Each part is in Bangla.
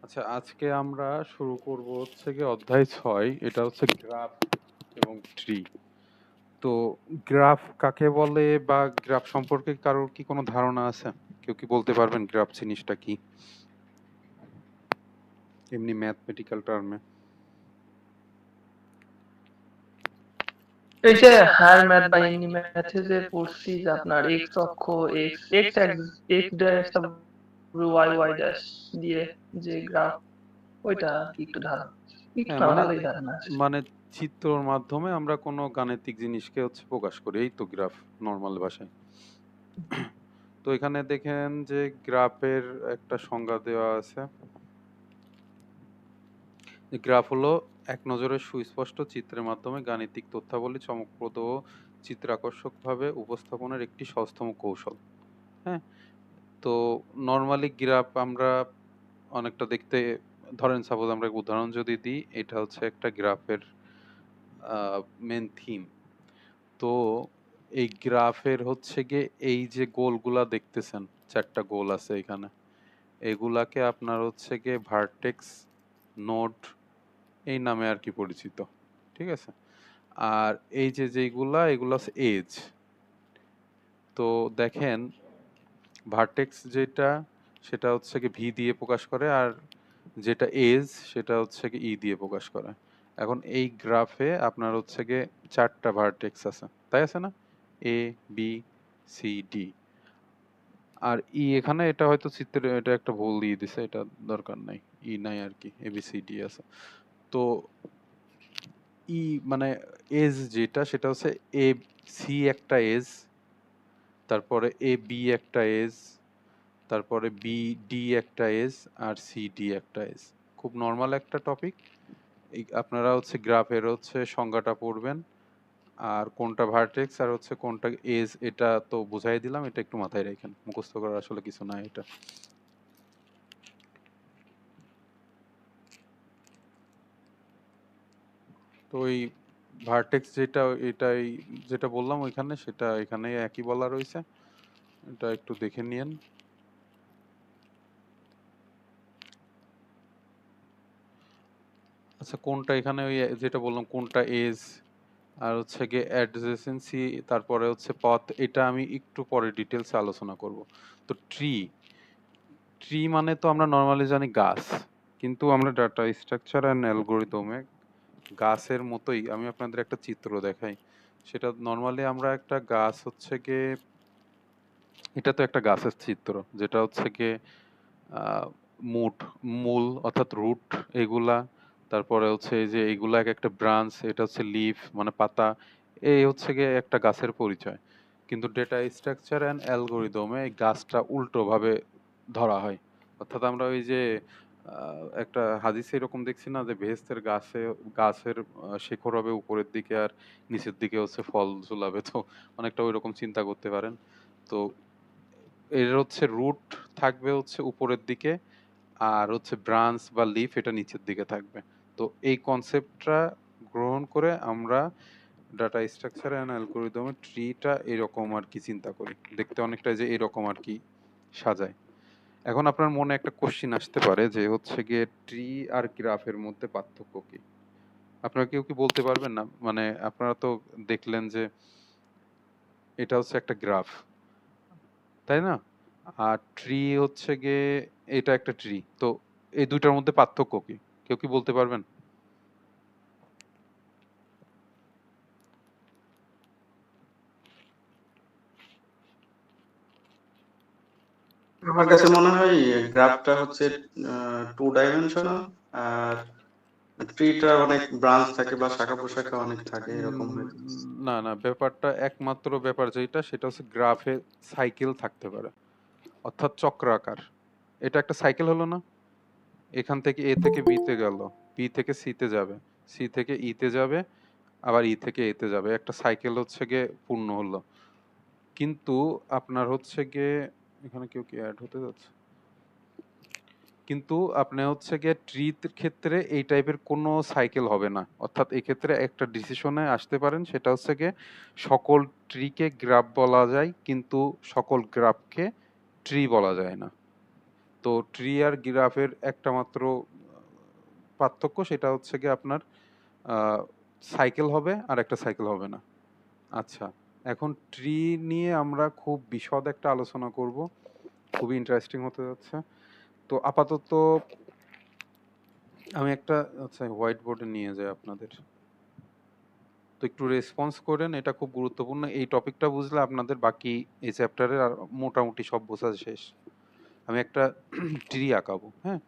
আচ্ছা, আজকে আমরা শুরু করব হচ্ছে গিয়ে অধ্যায় 6। এটা হচ্ছে গ্রাফ এবং ট্রি। তো গ্রাফ কাকে বলে বা গ্রাফ সম্পর্কে কারোর কি কোনো ধারণা আছে? কেউ কি বলতে পারবেন গ্রাফ জিনিসটা কি? এমনি ম্যাথমেটিক্যাল টার্মে। এই যে হায়ার ম্যাথ বা এমনি ম্যাথে যে পড়ছি যে আপনার এক্স অক্ষ x x x dash y y dash দিয়ে যে গ্রাফ ওইটা কি একটু ধারণা একটু হ্যাঁ, না মানে ভালোই ধারণা আছে। মানে চিত্রর মাধ্যমে আমরা কোনো গাণিতিক জিনিসকে হচ্ছে প্রকাশ করি, এই তো গ্রাফ নর্মাল ভাষায়। তো এখানে দেখেন যে গ্রাফের একটা সংজ্ঞা দেওয়া আছে। গ্রাফ হলো এক নজরে সুস্পষ্ট চিত্রের মাধ্যমে গাণিতিক তথ্যাবলী চমকপ্রদ ও চিত্রাকর্ষকভাবে উপস্থাপনের একটি সহজতম কৌশল। হ্যাঁ, তো নর্মালি গ্রাফ আমরা অনেকটা দেখতে, ধরেন সাপোজ আমরা এক উদাহরণ যদি দিই, এটা হচ্ছে একটা গ্রাফের মেন থিম। তো এই গ্রাফের হচ্ছে গিয়ে এই যে গোলগুলা দেখতেছেন, 4টা গোল আছে এখানে, এগুলাকে আপনার হচ্ছে গিয়ে ভার্টেক্স, নোড এই নামে আর কি পরিচিত। ঠিক আছে? আর এই যে যেগুলা, এগুলা হচ্ছে এজ। তো দেখেন ভার্টেক্স যেটা, সেটা হচ্ছে কি ভি দিয়ে প্রকাশ করে, আর যেটা এজ সেটা হচ্ছে কি ই দিয়ে প্রকাশ করে। এখন এই গ্রাফে আপনার হচ্ছে গিয়ে 4টা ভার্টেক্স আছে, তাই আছে না? এ, বি, সি, ডি। আর ই এখানে এটা হয়তো চিত্রে এটা একটা ভুল দিয়ে দিছে, এটা দরকার নাই, ই নাই আর কি, এ বি সি ডি আছে। তো ই মানে এজ যেটা, সেটা হচ্ছে এ সি একটা এজ, তারপরে এ বি একটা এজ, তারপরে বি ডি একটা এজ, আর সি ডি একটা এজ। খুব নর্মাল একটা টপিক। এই আপনারা হচ্ছে গ্রাফের হচ্ছে সংজ্ঞাটা পড়বেন, আর কোনটা ভার্টেক্স আর হচ্ছে কোনটা এজ এটা তো বুঝাই দিলাম, এটা একটু মাথায় রাখেন, মুখস্থ করার আসলে কিছু না এটা। তো ওই ভার্টেক্স যেটা, এটাই যেটা বললাম ওইখানে, সেটা এখানে একই বলা রয়েছে, এটা একটু দেখে নিয়েন। আচ্ছা, কোনটা এখানে ওই যেটা বললাম কোনটা এজ আর হচ্ছে গিয়ে অ্যাডজেসেন্সি, তারপরে হচ্ছে পথ, এটা আমি একটু পরে ডিটেলসে আলোচনা করব। তো ট্রি, ট্রি মানে তো আমরা নর্মালি জানি গাছ, কিন্তু আমরা ডাটা স্ট্রাকচার অ্যান্ড অ্যালগরিদমে গাছের মতোই আমি আপনাদের একটা চিত্র দেখাই। সেটা নর্মালি আমরা একটা গাছ হচ্ছে গিয়ে, এটা তো একটা গাছের চিত্র, যেটা হচ্ছে গিয়ে আহ, মুট মূল অর্থাৎ রুট এগুলা, তারপরে হচ্ছে এই যে এগুলা এক একটা ব্রাঞ্চ, এটা হচ্ছে লিফ মানে পাতা, এই হচ্ছে গিয়ে একটা গাছের পরিচয়। কিন্তু ডেটা স্ট্রাকচার অ্যান্ড অ্যালগরিদমে এই গাছটা উল্টো ভাবে ধরা হয়। অর্থাৎ আমরা ওই যে একটা হাদিসে এরকম দেখছি না, যে বেহেশতের গাছের শিখর হবে উপরের দিকে আর নিচের দিকে হচ্ছে ফল ঝুলাবে। তো অনেকটা ওই রকম চিন্তা করতে পারেন। তো এর হচ্ছে রুট থাকবে হচ্ছে উপরের দিকে, আর হচ্ছে ব্রাঞ্চ বা লিফ এটা নিচের দিকে থাকবে। তো এই কনসেপ্টটা গ্রহণ করে আমরা ডাটা স্ট্রাকচার অ্যান্ড অ্যালগরিদমের ট্রিটা এরকম আর কি চিন্তা করি, দেখতে অনেকটা যে এরকম আর কি সাজায়। এখন আপনার মনে একটা কোশ্চিন আসতে পারে যে হচ্ছে গিয়ে ট্রি আর গ্রাফের মধ্যে পার্থক্য কি? আপনারা কেউ কি বলতে পারবেন না? মানে আপনারা তো দেখলেন যে এটা হচ্ছে একটা গ্রাফ, তাই না? আর ট্রি হচ্ছে গিয়ে, এটা একটা ট্রি। তো এই দুইটার মধ্যে পার্থক্য কি? কেউ কি বলতে পারবেন? আমার কাছে মনে হয় গ্রাফটা হচ্ছে 2 ডাইমেনশনাল, আর ট্রিটার অনেক ব্রাঞ্চ থাকে বা শাখা প্রশাখা অনেক থাকে, এরকম হয়তো। না না, ব্যাপারটা একমাত্র ব্যাপার যেটা, সেটা হচ্ছে গ্রাফে সাইকেল থাকতে পারে, অর্থাৎ চক্রাকার। এটা একটা সাইকেল হলো না? এখান থেকে এ থেকে বি তে গেল, বি থেকে সি তে যাবে, সি থেকে ই তে যাবে, আবার ই থেকে এ তে যাবে, একটা সাইকেল হচ্ছে গিয়ে পূর্ণ হলো। কিন্তু আপনার হচ্ছে গিয়ে, এখানে কেউ কি অ্যাড হতে যাচ্ছে? কিন্তু আপনি হচ্ছে গিয়ে ট্রির ক্ষেত্রে এই টাইপের কোনো সাইকেল হবে না। অর্থাৎ এক্ষেত্রে একটা ডিসিশনে আসতে পারেন, সেটা হচ্ছে গিয়ে সকল ট্রিকে গ্রাফ বলা যায়, কিন্তু সকল গ্রাফকে ট্রি বলা যায় না। তো ট্রি আর গ্রাফের একটা মাত্র পার্থক্য, সেটা হচ্ছে গিয়ে আপনার সাইকেল হবে আর একটা সাইকেল হবে না। আচ্ছা, এখন ট্রি নিয়ে আমরা খুব বিশদ একটা আলোচনা করব, খুবই ইন্টারেস্টিং হতে যাচ্ছে। তো আপাতত আমি একটা হোয়াইট বোর্ডে নিয়ে যাই আপনাদের, তো একটু রেসপন্স করেন, এটা খুব গুরুত্বপূর্ণ। এই টপিকটা বুঝলে আপনাদের বাকি এই চ্যাপ্টারের আর মোটামুটি সব বোঝা শেষ। আমি একটা ট্রি আঁকাবো, হ্যাঁ।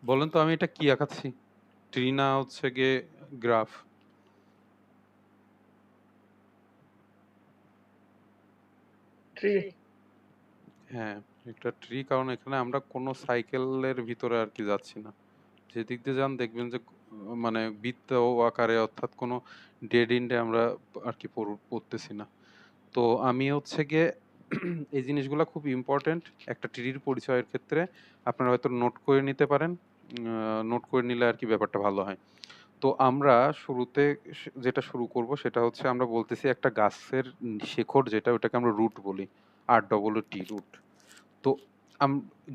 বলেন তো আমি এটা কি আঁকাচ্ছি, ট্রি না হচ্ছে গিয়ে গ্রাফ? ট্রি। হ্যাঁ, একটা ট্রি, কারণ এখানে আমরা কোনো সাইকেলের ভিতরে আর কি যাচ্ছি না। যেদিক দিয়ে যান দেখবেন যে মানে বৃত্ত আকারে, অর্থাৎ কোনো ডেড এন্ডে আমরা আর কি পড়তেছি না। তো আমি হচ্ছে গিয়ে এই জিনিসগুলো খুব ইম্পর্টেন্ট একটা ট্রির পরিচয়ের ক্ষেত্রে। আপনারা হয়তো নোট করে নিতে পারেন, নোট করে নিলে আর কি ব্যাপারটা ভালো হয়। তো আমরা শুরুতে যেটা শুরু করব সেটা হচ্ছে, আমরা বলতেছি একটা গাছের শেকড় যেটা, ওটাকে আমরা রুট বলি, ROOT, রুট। তো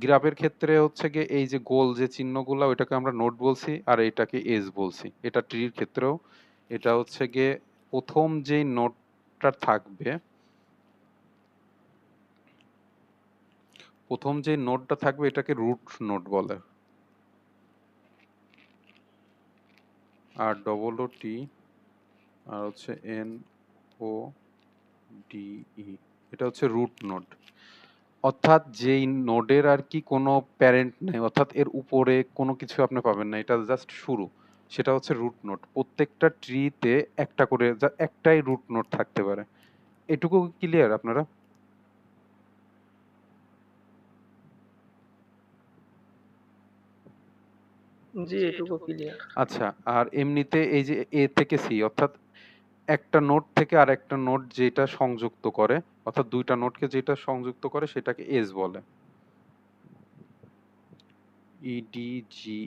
গ্রাফের ক্ষেত্রে হচ্ছে গিয়ে এই যে গোল যে চিহ্নগুলো, ওইটাকে আমরা নোড বলছি, আর এটাকে এজ বলছি। এটা ট্রির ক্ষেত্রেও, এটা হচ্ছে গিয়ে প্রথম যেই নোডটা থাকবে, প্রথম যে নোডটা থাকবে এটাকে রুট নোড বলে। ROOT আর হচ্ছে NODE, এটা হচ্ছে রুট নোড। অর্থাৎ যেই নোডের আর কি কোনো প্যারেন্ট নেই, অর্থাৎ এর উপরে কোনো কিছু আপনি পাবেন না, এটা জাস্ট শুরু, সেটা হচ্ছে রুট নোড। প্রত্যেকটা ট্রিতে একটা করে একটাই রুট নোড থাকতে পারে। এটুকু ক্লিয়ার আপনারা? জি, এটুকু ক্লিয়ার। আচ্ছা, আর এমনিতে এই যে এ থেকে সি, অর্থাৎ একটা নোড থেকে আর একটা নোড যেটা সংযুক্ত করে, অর্থাৎ দুইটা নোডকে যেটা সংযুক্ত করে সেটাকে এজ বলে, EDGE।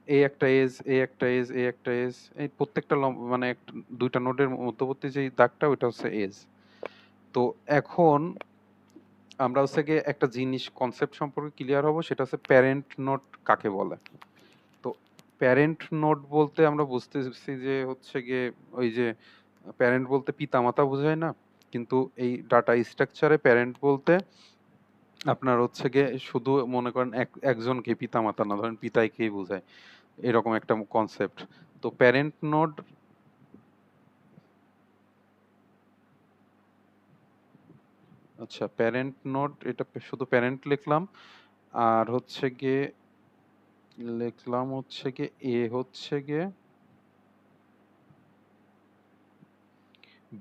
এই একটা এজ, এই একটা এজ, এই একটা এজ, এই প্রত্যেকটা মানে দুইটা নোডের মধ্যবর্তী যে দাগটা, ওইটা হচ্ছে এজ। তো এখন আমরা হচ্ছে গিয়ে একটা জিনিস কনসেপ্ট সম্পর্কে ক্লিয়ার হব, সেটা হচ্ছে প্যারেন্ট নোড কাকে বলে। তো প্যারেন্ট নোড বলতে আমরা বুঝতেছি যে হচ্ছে গিয়ে ওই যে প্যারেন্ট বলতে পিতামাতা বোঝায় না, কিন্তু এই ডাটা স্ট্রাকচারে প্যারেন্ট বলতে আপনার হচ্ছে গিয়ে শুধু মনে করেন একজনকে, পিতামাতা না, ধরেন পিতাইকেই বোঝায়, এরকম একটা কনসেপ্ট। তো প্যারেন্ট নোড, আচ্ছা প্যারেন্ট নোড, এটা শুধু প্যারেন্ট লিখলাম। আর হচ্ছে গিয়ে লিখলাম হচ্ছে গিয়ে এ হচ্ছে গিয়ে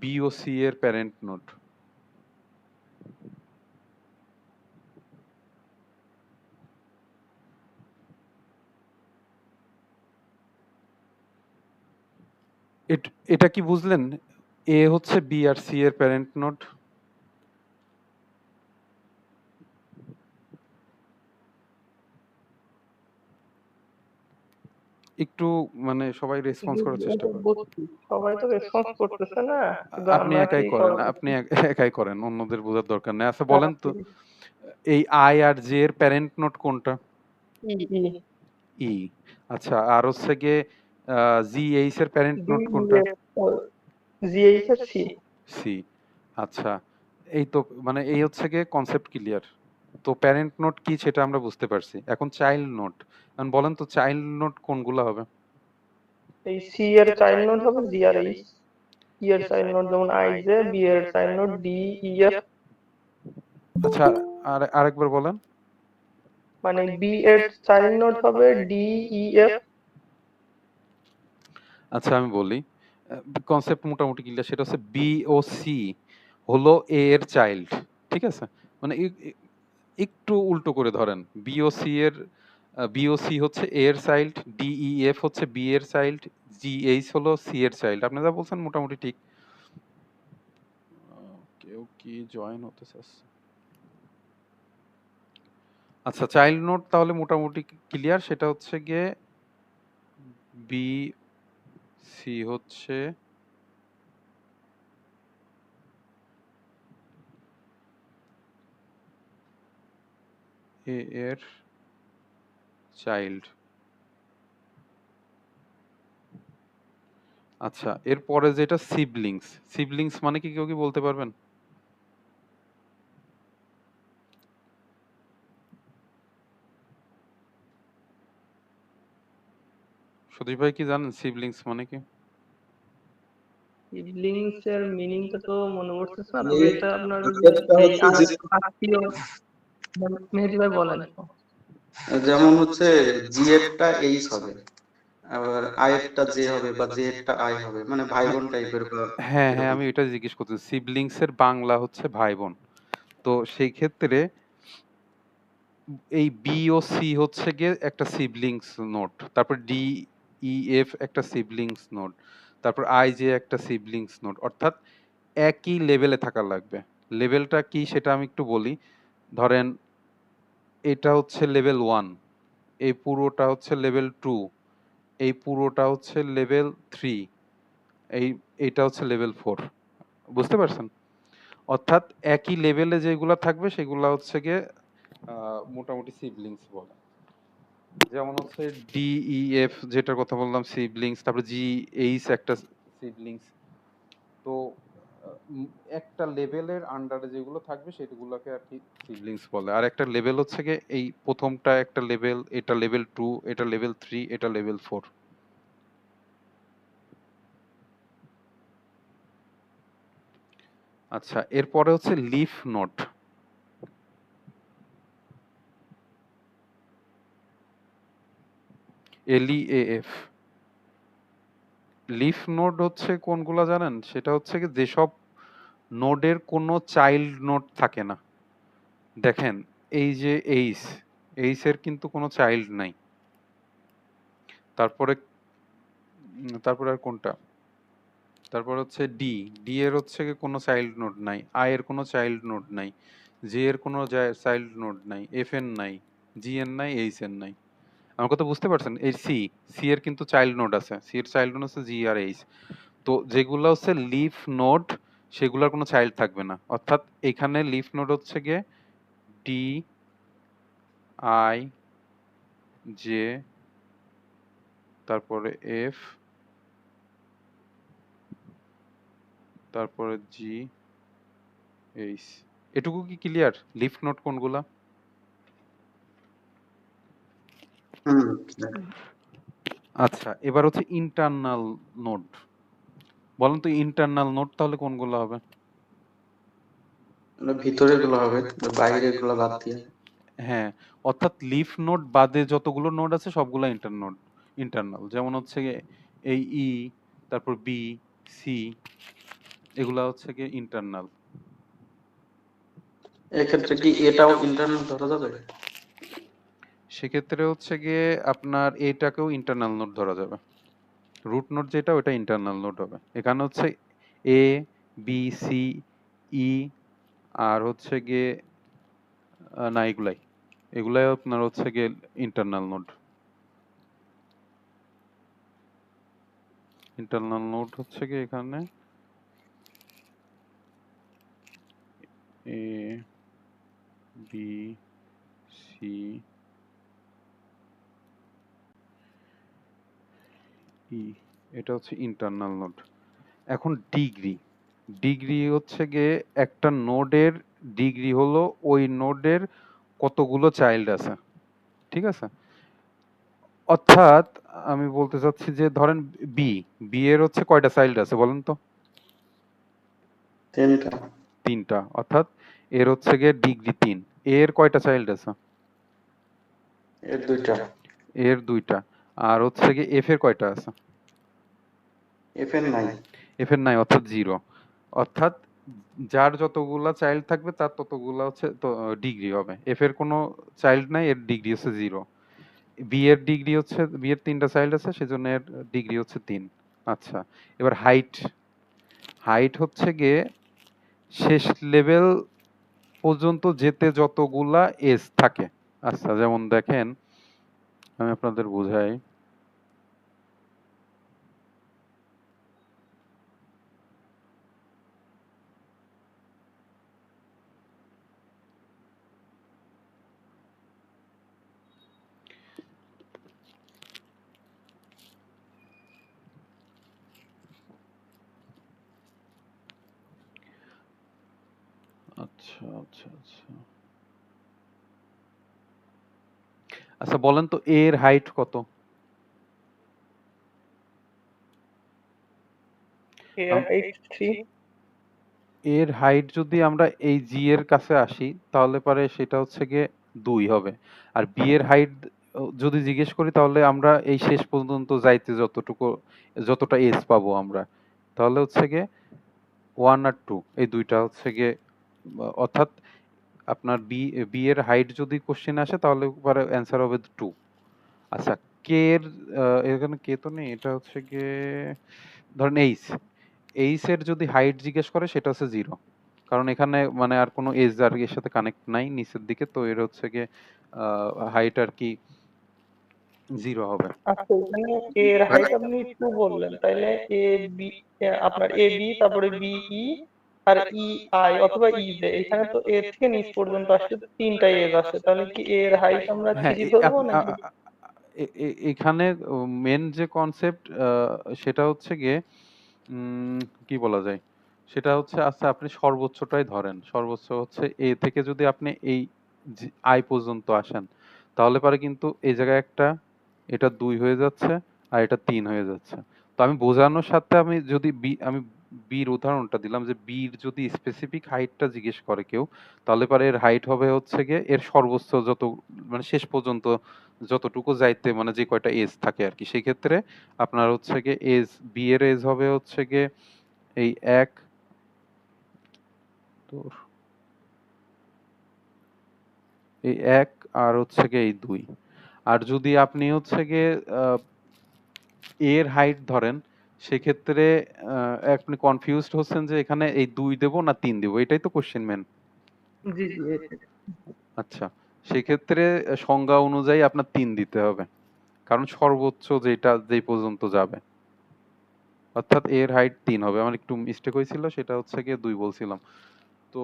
বি ও সি এর প্যারেন্ট নোড। এটা কি বুঝলেন? এ হচ্ছে বি আর সি এর প্যারেন্ট নোড। একটু মানে সবাই রেসপন্স জি, করার চেষ্টা এটা করেন। বুঝছি। সবাই তো রেসপন্স করতেছে না, কিন্তু আপনি আমরা কি একাই করেন, করব? আপনি একাই করেন, অন্যদের বোঝার দরকার নেই। আচ্ছা বলেন তো, আচ্ছা, এই আই আর জে এর প্যারেন্ট নোড কোনটা? ই ই ই। আচ্ছা, আর হচ্ছে গিয়ে জি এইচ এর প্যারেন্ট ডি নোড ই কোনটা? এফ জি এইচ এর সি। সি। আচ্ছা, এই তো মানে এই হচ্ছে গিয়ে কনসেপ্ট ক্লিয়ার। তো প্যারেন্ট নোড কি সেটা আমরা বুঝতে পারছি। এখন চাইল্ড নোড, এখন বলেন তো চাইল্ড নোড কোনগুলো হবে? এই সি এর চাইল্ড নোড হবে জি আর এইচ। ই এর চাইল্ড নোড যেমন আই জে, বি এর child node D E F. আচ্ছা, আর আরেকবার বলেন। মানে বি এর চাইল্ড নোড হবে ডি ই এফ। আচ্ছা আমি বলি, কনসেপ্ট মোটামুটি ক্লিয়ার। সেটা হচ্ছে বি ও সি হলো এ এর চাইল্ড, ঠিক আছে? মানে একটু উল্টো করে ধরেন, বি ও সি এর বি ও সি হচ্ছে এ এর চাইল্ড, ডি ই এফ হচ্ছে বি এর চাইল্ড, জি এইচ হলো সি এর চাইল্ড। আপনি যা বলছেন মোটামুটি ঠিক। কেউ কি জয়েন হতে চাচ্ছে? আচ্ছা, চাইল্ড নোড তাহলে মোটামুটি ক্লিয়ার। সেটা হচ্ছে গিয়ে বি সি হচ্ছে এ এর চাইল্ড। আচ্ছা, এরপরে যেটা সিবলিংস, সিবলিংস মানে কি কেউ কি বলতে পারবেন? সতীশ ভাই কি জানেন সিবলিংস মানে কি? সিবলিংস এর মিনিংটা তো মনে পড়তেছে না, তবে এই এটা আপনার ওই যে একটা এই হচ্ছে যে আত্মীয়। মেহেদী ভাই বলেন। যেমন হচ্ছে জি এরটা এইচ হবে, আবার আই এরটা জে হবে বা জে এরটা আই হবে, মানে ভাই বোন টাইপের বা হ্যাঁ হ্যাঁ, এরকম। আমি এটা জিজ্ঞেস করছি, সিবলিংস এর বাংলা হচ্ছে ভাই বোন। তো সেই ক্ষেত্রে এই বি ও সি হচ্ছে গিয়ে একটা সিবলিংস নোড, তারপর ডি ই এফ একটা সিবলিংস নোড, তারপর আই জে একটা সিবলিংস নোড। অর্থাৎ একই লেভেলে থাকা লাগবে। লেভেলটা কি সেটা আমি একটু বলি। ধরেন এটা হচ্ছে লেভেল 1, এই পুরোটা হচ্ছে লেভেল 2, এই পুরোটা হচ্ছে লেভেল 3, এই এইটা হচ্ছে লেভেল 4। বুঝতে পারছেন? অর্থাৎ একই লেভেলে যেগুলা থাকবে সেগুলা হচ্ছে গিয়ে মোটামুটি সিবলিংস বলে। যেমন হচ্ছে ডি ই এফ যেটার কথা বললাম সিবলিংস, তারপরে জি এইচ একটা সিবলিংস। তো একটা লেভেলের আন্ডারে যেগুলো থাকবে সেগুলোকে আর কি সিবলিংস বলে। আর একটা লেভেল হচ্ছে গিয়ে এই প্রথমটা একটা লেভেল, এটা লেভেল 2, এটা লেভেল 3, এটা লেভেল 4। আচ্ছা, এরপরে হচ্ছে leaf node, L E A F. Leaf node হচ্ছে কোনগুলা জানেন? সেটা হচ্ছে কি যেসব নোডের কোনো চাইল্ড নোড থাকে না। দেখেন এই যে এইচ, এইচ এর কিন্তু কোনো চাইল্ড নাই। তারপরে তারপরে আর কোনটা? তারপর হচ্ছে ডি, ডি এর হচ্ছে কি কোনো চাইল্ড নোড নাই, আই এর কোনো চাইল্ড নোড নাই, জে এর কোনো চাইল্ড নোড নাই, এফ এর নাই, জি এর নাই, এইচ এর নাই। আমার কথা বুঝতে পারছেন? এই সি, সি এর কিন্তু চাইল্ড নোড আছে, সি এর চাইল্ড নোড হচ্ছে জি আর এইচ। তো যেগুলো হচ্ছে লিফ নোড সেগুলোর কোনো চাইল্ড থাকবে না। অর্থাৎ এখানে লিফ নোড হচ্ছে গিয়ে ডি, আই, জে, তারপরে এফ, তারপরে জি, এইচ। এটুকু কি ক্লিয়ার লিফ নোড কোনগুলা? হুম। আচ্ছা, এবার হচ্ছে ইন্টারনাল নোড। বলেন তো ইন্টারনাল নোড তাহলে কোনগুলো হবে? মানে ভিতরের গুলো হবে, বাইরের গুলো বাদ দিয়ে। হ্যাঁ, অর্থাৎ লিফ নোড বাদে যতগুলো নোড আছে সবগুলো ইন্টারনাল। যেমন হচ্ছে গিয়ে এই ই, তারপর বি, সি, এগুলা হচ্ছে গিয়ে ইন্টারনাল। এক্ষেত্রে কি এটাও ইন্টারনাল ধরা যাবে? সেক্ষেত্রে হচ্ছে গিয়ে আপনার এটাকেও ইন্টারনাল নোড ধরা যাবে। রুট নোড যেটা ওটা ইন্টারনাল নোড হবে। এখানে হচ্ছে এ, বি, সি, ই আর হচ্ছে গিয়ে না এগুলাই আপনার হচ্ছে গিয়ে ইন্টারনাল নোড। ইন্টারনাল নোড হচ্ছে গিয়ে এখানে এ, বি, সি, ই, এটা হচ্ছে ইন্টারনাল নোড। এখন ডিগ্রি, ডিগ্রি হচ্ছে গিয়ে একটা নোডের ডিগ্রি হলো ওই নোডের কতগুলো চাইল্ড আছে, ঠিক আছে? অর্থাৎ আমি বলতে চাচ্ছি যে ধরেন বি, বি এর হচ্ছে কয়টা চাইল্ড আছে বলেন তো? 10টা। 3টা, অর্থাৎ এর হচ্ছে গিয়ে ডিগ্রি 3। এর কয়টা চাইল্ড আছে? এর 2টা। এর 2টা। আর হচ্ছে গিয়ে এফ এর কয়টা আছে? এফ এর নাই। এফ এর নাই, অর্থাৎ 0। অর্থাৎ যার যতগুলা চাইল্ড থাকবে তার ততগুলা হচ্ছে তো ডিগ্রি হবে। এফ এর কোনো চাইল্ড নাই, এর ডিগ্রি হচ্ছে 0। বি এর ডিগ্রি হচ্ছে, বি এর 3টা চাইল্ড আছে সেজন্য এর ডিগ্রি হচ্ছে 3। আচ্ছা, এবার হাইট, হাইট হচ্ছে গিয়ে শেষ লেভেল পর্যন্ত যেতে যতগুলা এজ থাকে। আচ্ছা, যেমন দেখেন আমি আপনাদের বোঝাই। আচ্ছা আচ্ছা আচ্ছা আচ্ছা, বলেন তো এর হাইট কত? এর হাইট 3। এর হাইট যদি আমরা এই জি এর কাছে আসি তাহলে পরে সেটা হচ্ছে গিয়ে 2 হবে। আর বি এর হাইট যদি জিজ্ঞেস করি তাহলে আমরা এই শেষ পর্যন্ত যাইতে যতটুকু, যতটা এজ পাবো আমরা, তাহলে হচ্ছে গিয়ে 1 আর 2 এই দুইটা হচ্ছে গিয়ে অর্থাৎ আপনার বি, বি এর হাইট যদি কোশ্চেন আসে তাহলে পরে অ্যান্সার হবে 2। আচ্ছা, কে এর এখানে কে তো নেই, এটা হচ্ছে গিয়ে ধরেন এইচ, এইচ এর যদি হাইট জিজ্ঞেস করে সেটা হচ্ছে 0, কারণ এখানে মানে আর কোনো এজ আর এর সাথে কানেক্ট নাই নিচের দিকে, তো এর হচ্ছে গিয়ে হাইট আর কি 0 হবে। আচ্ছা, এখানে এর হাইট আপনি 2 বললেন, তাইলে এ বি, আপনার এ বি, তারপরে বি ই, আর ই আই অথবা ই জে, এখানে তো এ থেকে নিচ পর্যন্ত আসলে 3টা এজ আছে, তাহলে কি এর হাইট আমরা হ্যাঁ, 3 ধরবো নাকি? এখানে মেন যে কনসেপ্ট সেটা হচ্ছে গিয়ে কি বলা যায়, সেটা হচ্ছে আচ্ছা আপনি সর্বোচ্চটাই ধরেন, সর্বোচ্চ হচ্ছে এ থেকে যদি আপনি এই আই পর্যন্ত আসেন তাহলে পরে কিন্তু এই জায়গায় একটা, এটা 2 হয়ে যাচ্ছে আর এটা 3 হয়ে যাচ্ছে। তো আমি বোঝানোর সাথে আমি যদি বি, আমি বির উদাহরণটা দিলাম যে বির যদি স্পেসিফিক হাইটটা জিজ্ঞেস করে কেউ তাহলে পরে এর হাইট হবে হচ্ছে গিয়ে এর সর্বোচ্চ যত মানে শেষ পর্যন্ত যতটুকু যাইতে মানে যে কয়টা এজ থাকে আর কি, সেই ক্ষেত্রে আপনার হচ্ছে গিয়ে এজ, বি এর এজ হবে হচ্ছে গিয়ে এই 1 তোর এই 1 আর হচ্ছে গিয়ে এই 2। আর যদি আপনি হচ্ছে গিয়ে এর হাইট ধরেন সেক্ষেত্রে আপনি কনফিউজড হচ্ছেন যে এখানে এই 2 দেব না 3 দেব, এটাই তো কোশ্চেন মেন। জি জি, এটাই। আচ্ছা, সেক্ষেত্রে সংজ্ঞা অনুযায়ী আপনার 3 দিতে হবে, কারণ সর্বোচ্চ যেটা যেই পর্যন্ত যাবে, অর্থাৎ এর হাইট 3 হবে। আমার একটু মিস্টেক হয়েছিল, সেটা হচ্ছে গিয়ে 2 বলছিলাম। তো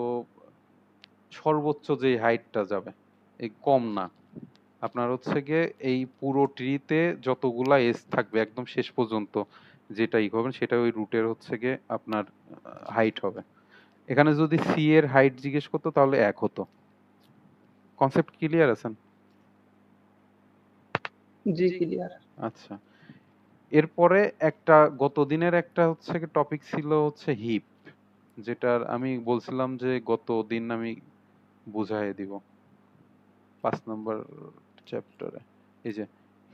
সর্বোচ্চ যে হাইটটা যাবে, এই কম না, আপনার হচ্ছে গিয়ে এই পুরো ট্রিতে যতগুলা এজ থাকবে একদম শেষ পর্যন্ত যেটাই করবেন সেটা ওই রুটের হচ্ছে গিয়ে আপনার হাইট হবে। এখানে যদি সি এর হাইট জিজ্ঞেস করতো তাহলে 1 হতো। কনসেপ্ট ক্লিয়ার আছেন? জি, ক্লিয়ার। আচ্ছা, এরপরে একটা গত দিনের একটা হচ্ছে টপিক ছিল হচ্ছে হিপ, যেটার আমি বলছিলাম যে গত দিন আমি বুঝাই দিব 5 নম্বর চ্যাপ্টারে। এই যে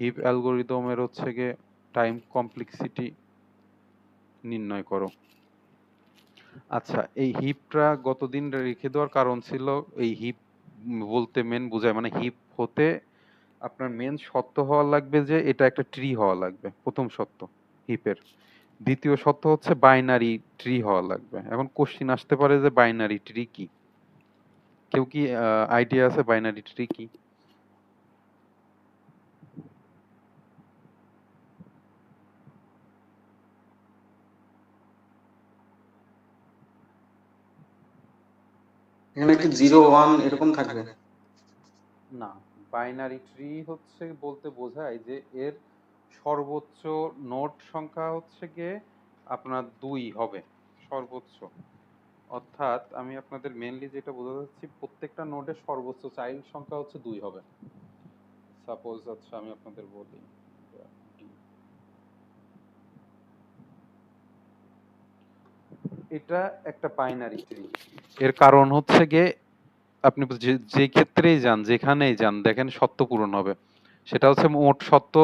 হিপ অ্যালগরিদমের হচ্ছে গিয়ে টাইম কমপ্লেক্সিটি নির্ণয় করো। আচ্ছা, এই হিপটা গতদিন রেখে দেওয়ার কারণ ছিল এই হিপ বলতে মেন বোঝায় মানে হিপ হতে আপনার মেন সত্য হওয়া লাগবে যে এটা একটা ট্রি হওয়া লাগবে, প্রথম সত্য হিপের। দ্বিতীয় সত্য হচ্ছে বাইনারি ট্রি হওয়া লাগবে। এখন কোশ্চিন আসতে পারে যে বাইনারি ট্রি কি? কেউ কি আইডিয়া আছে বাইনারি ট্রি কি? এখানে কি 0 1 এরকম থাকবে? না, বাইনারি ট্রি হচ্ছে বলতে বোঝায় যে এর সর্বোচ্চ নোড সংখ্যা হচ্ছে গিয়ে আপনার 2 হবে সর্বোচ্চ। অর্থাৎ আমি আপনাদের মেইনলি যেটা বোঝাতে চাচ্ছি, প্রত্যেকটা নোডের সর্বোচ্চ চাইল্ড সংখ্যা হচ্ছে 2 হবে। সাপোজ আচ্ছা আমি আপনাদের বলি, এটা একটা বাইনারি ট্রি। এর কারণ হচ্ছে গিয়ে আপনি যে ক্ষেত্রেই যান, যেখানেই যান, দেখেন সত্য পূরণ হবে। সেটা হচ্ছে মোট সত্য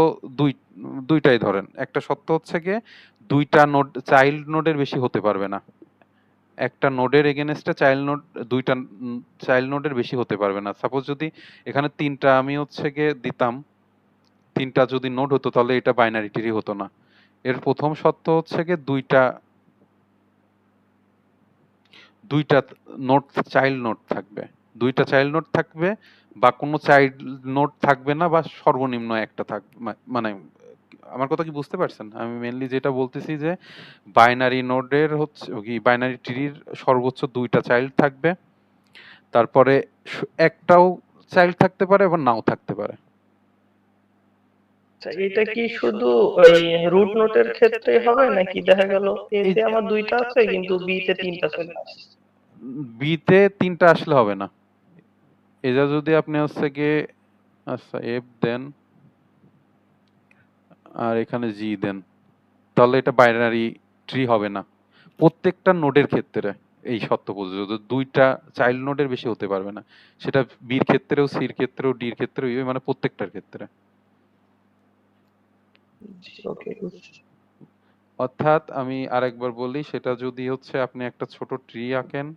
দুইটাই ধরেন। একটা সত্য হচ্ছে গিয়ে দুইটা নোড, চাইল্ড নোডের বেশি হতে পারবে না। একটা নোডের এগেনস্টে চাইল্ড নোড, দুইটা চাইল্ড নোডের বেশি হতে পারবে না। সাপোজ যদি এখানে তিনটা আমি হচ্ছে গিয়ে দিতাম, তিনটা যদি নোড হতো তাহলে এটা বাইনারি ট্রি হতো না। এর প্রথম সত্য হচ্ছে গিয়ে দুইটা নোড, চাইল্ড নোড থাকবে, দুইটা চাইল্ড নোড থাকবে, বা কোনো চাইল্ড নোড থাকবে না, বা সর্বনিম্ন একটা থাকবে। মানে আমার কথা কি বুঝতে পারছেন? আমি মেনলি যেটা বলতেছি যে বাইনারি নোডের হচ্ছে কি, বাইনারি ট্রির সর্বোচ্চ দুইটা চাইল্ড থাকবে, তারপরে একটাও চাইল্ড থাকতে পারে আবার নাও থাকতে পারে। আচ্ছা, এটা কি শুধু ওই রুট নোটের ক্ষেত্রেই হবে নাকি দেখা গেল এ এই তে আমার দুইটা আছে কিন্তু বি তে তিনটা চলে আসছে? বিতে তিনটা আসলে হবে না। এটা যদি আপনি হচ্ছে গিয়ে আচ্ছা এফ দেন আর এখানে জি দেন, তাহলে এটা বাইনারি ট্রি হবে না। প্রত্যেকটা নোডের ক্ষেত্রে এই সত্য প্রযোজ্য, দুইটা চাইল্ড নোডের বেশি হতে পারবে না। সেটা বির ক্ষেত্রেও, সির ক্ষেত্রেও, ডির ক্ষেত্রেও, মানে প্রত্যেকটার ক্ষেত্রে। ওকে, অর্থাৎ আমি আরেকবার বলি, সেটা যদি হচ্ছে আপনি একটা ছোট ট্রি আঁকেন,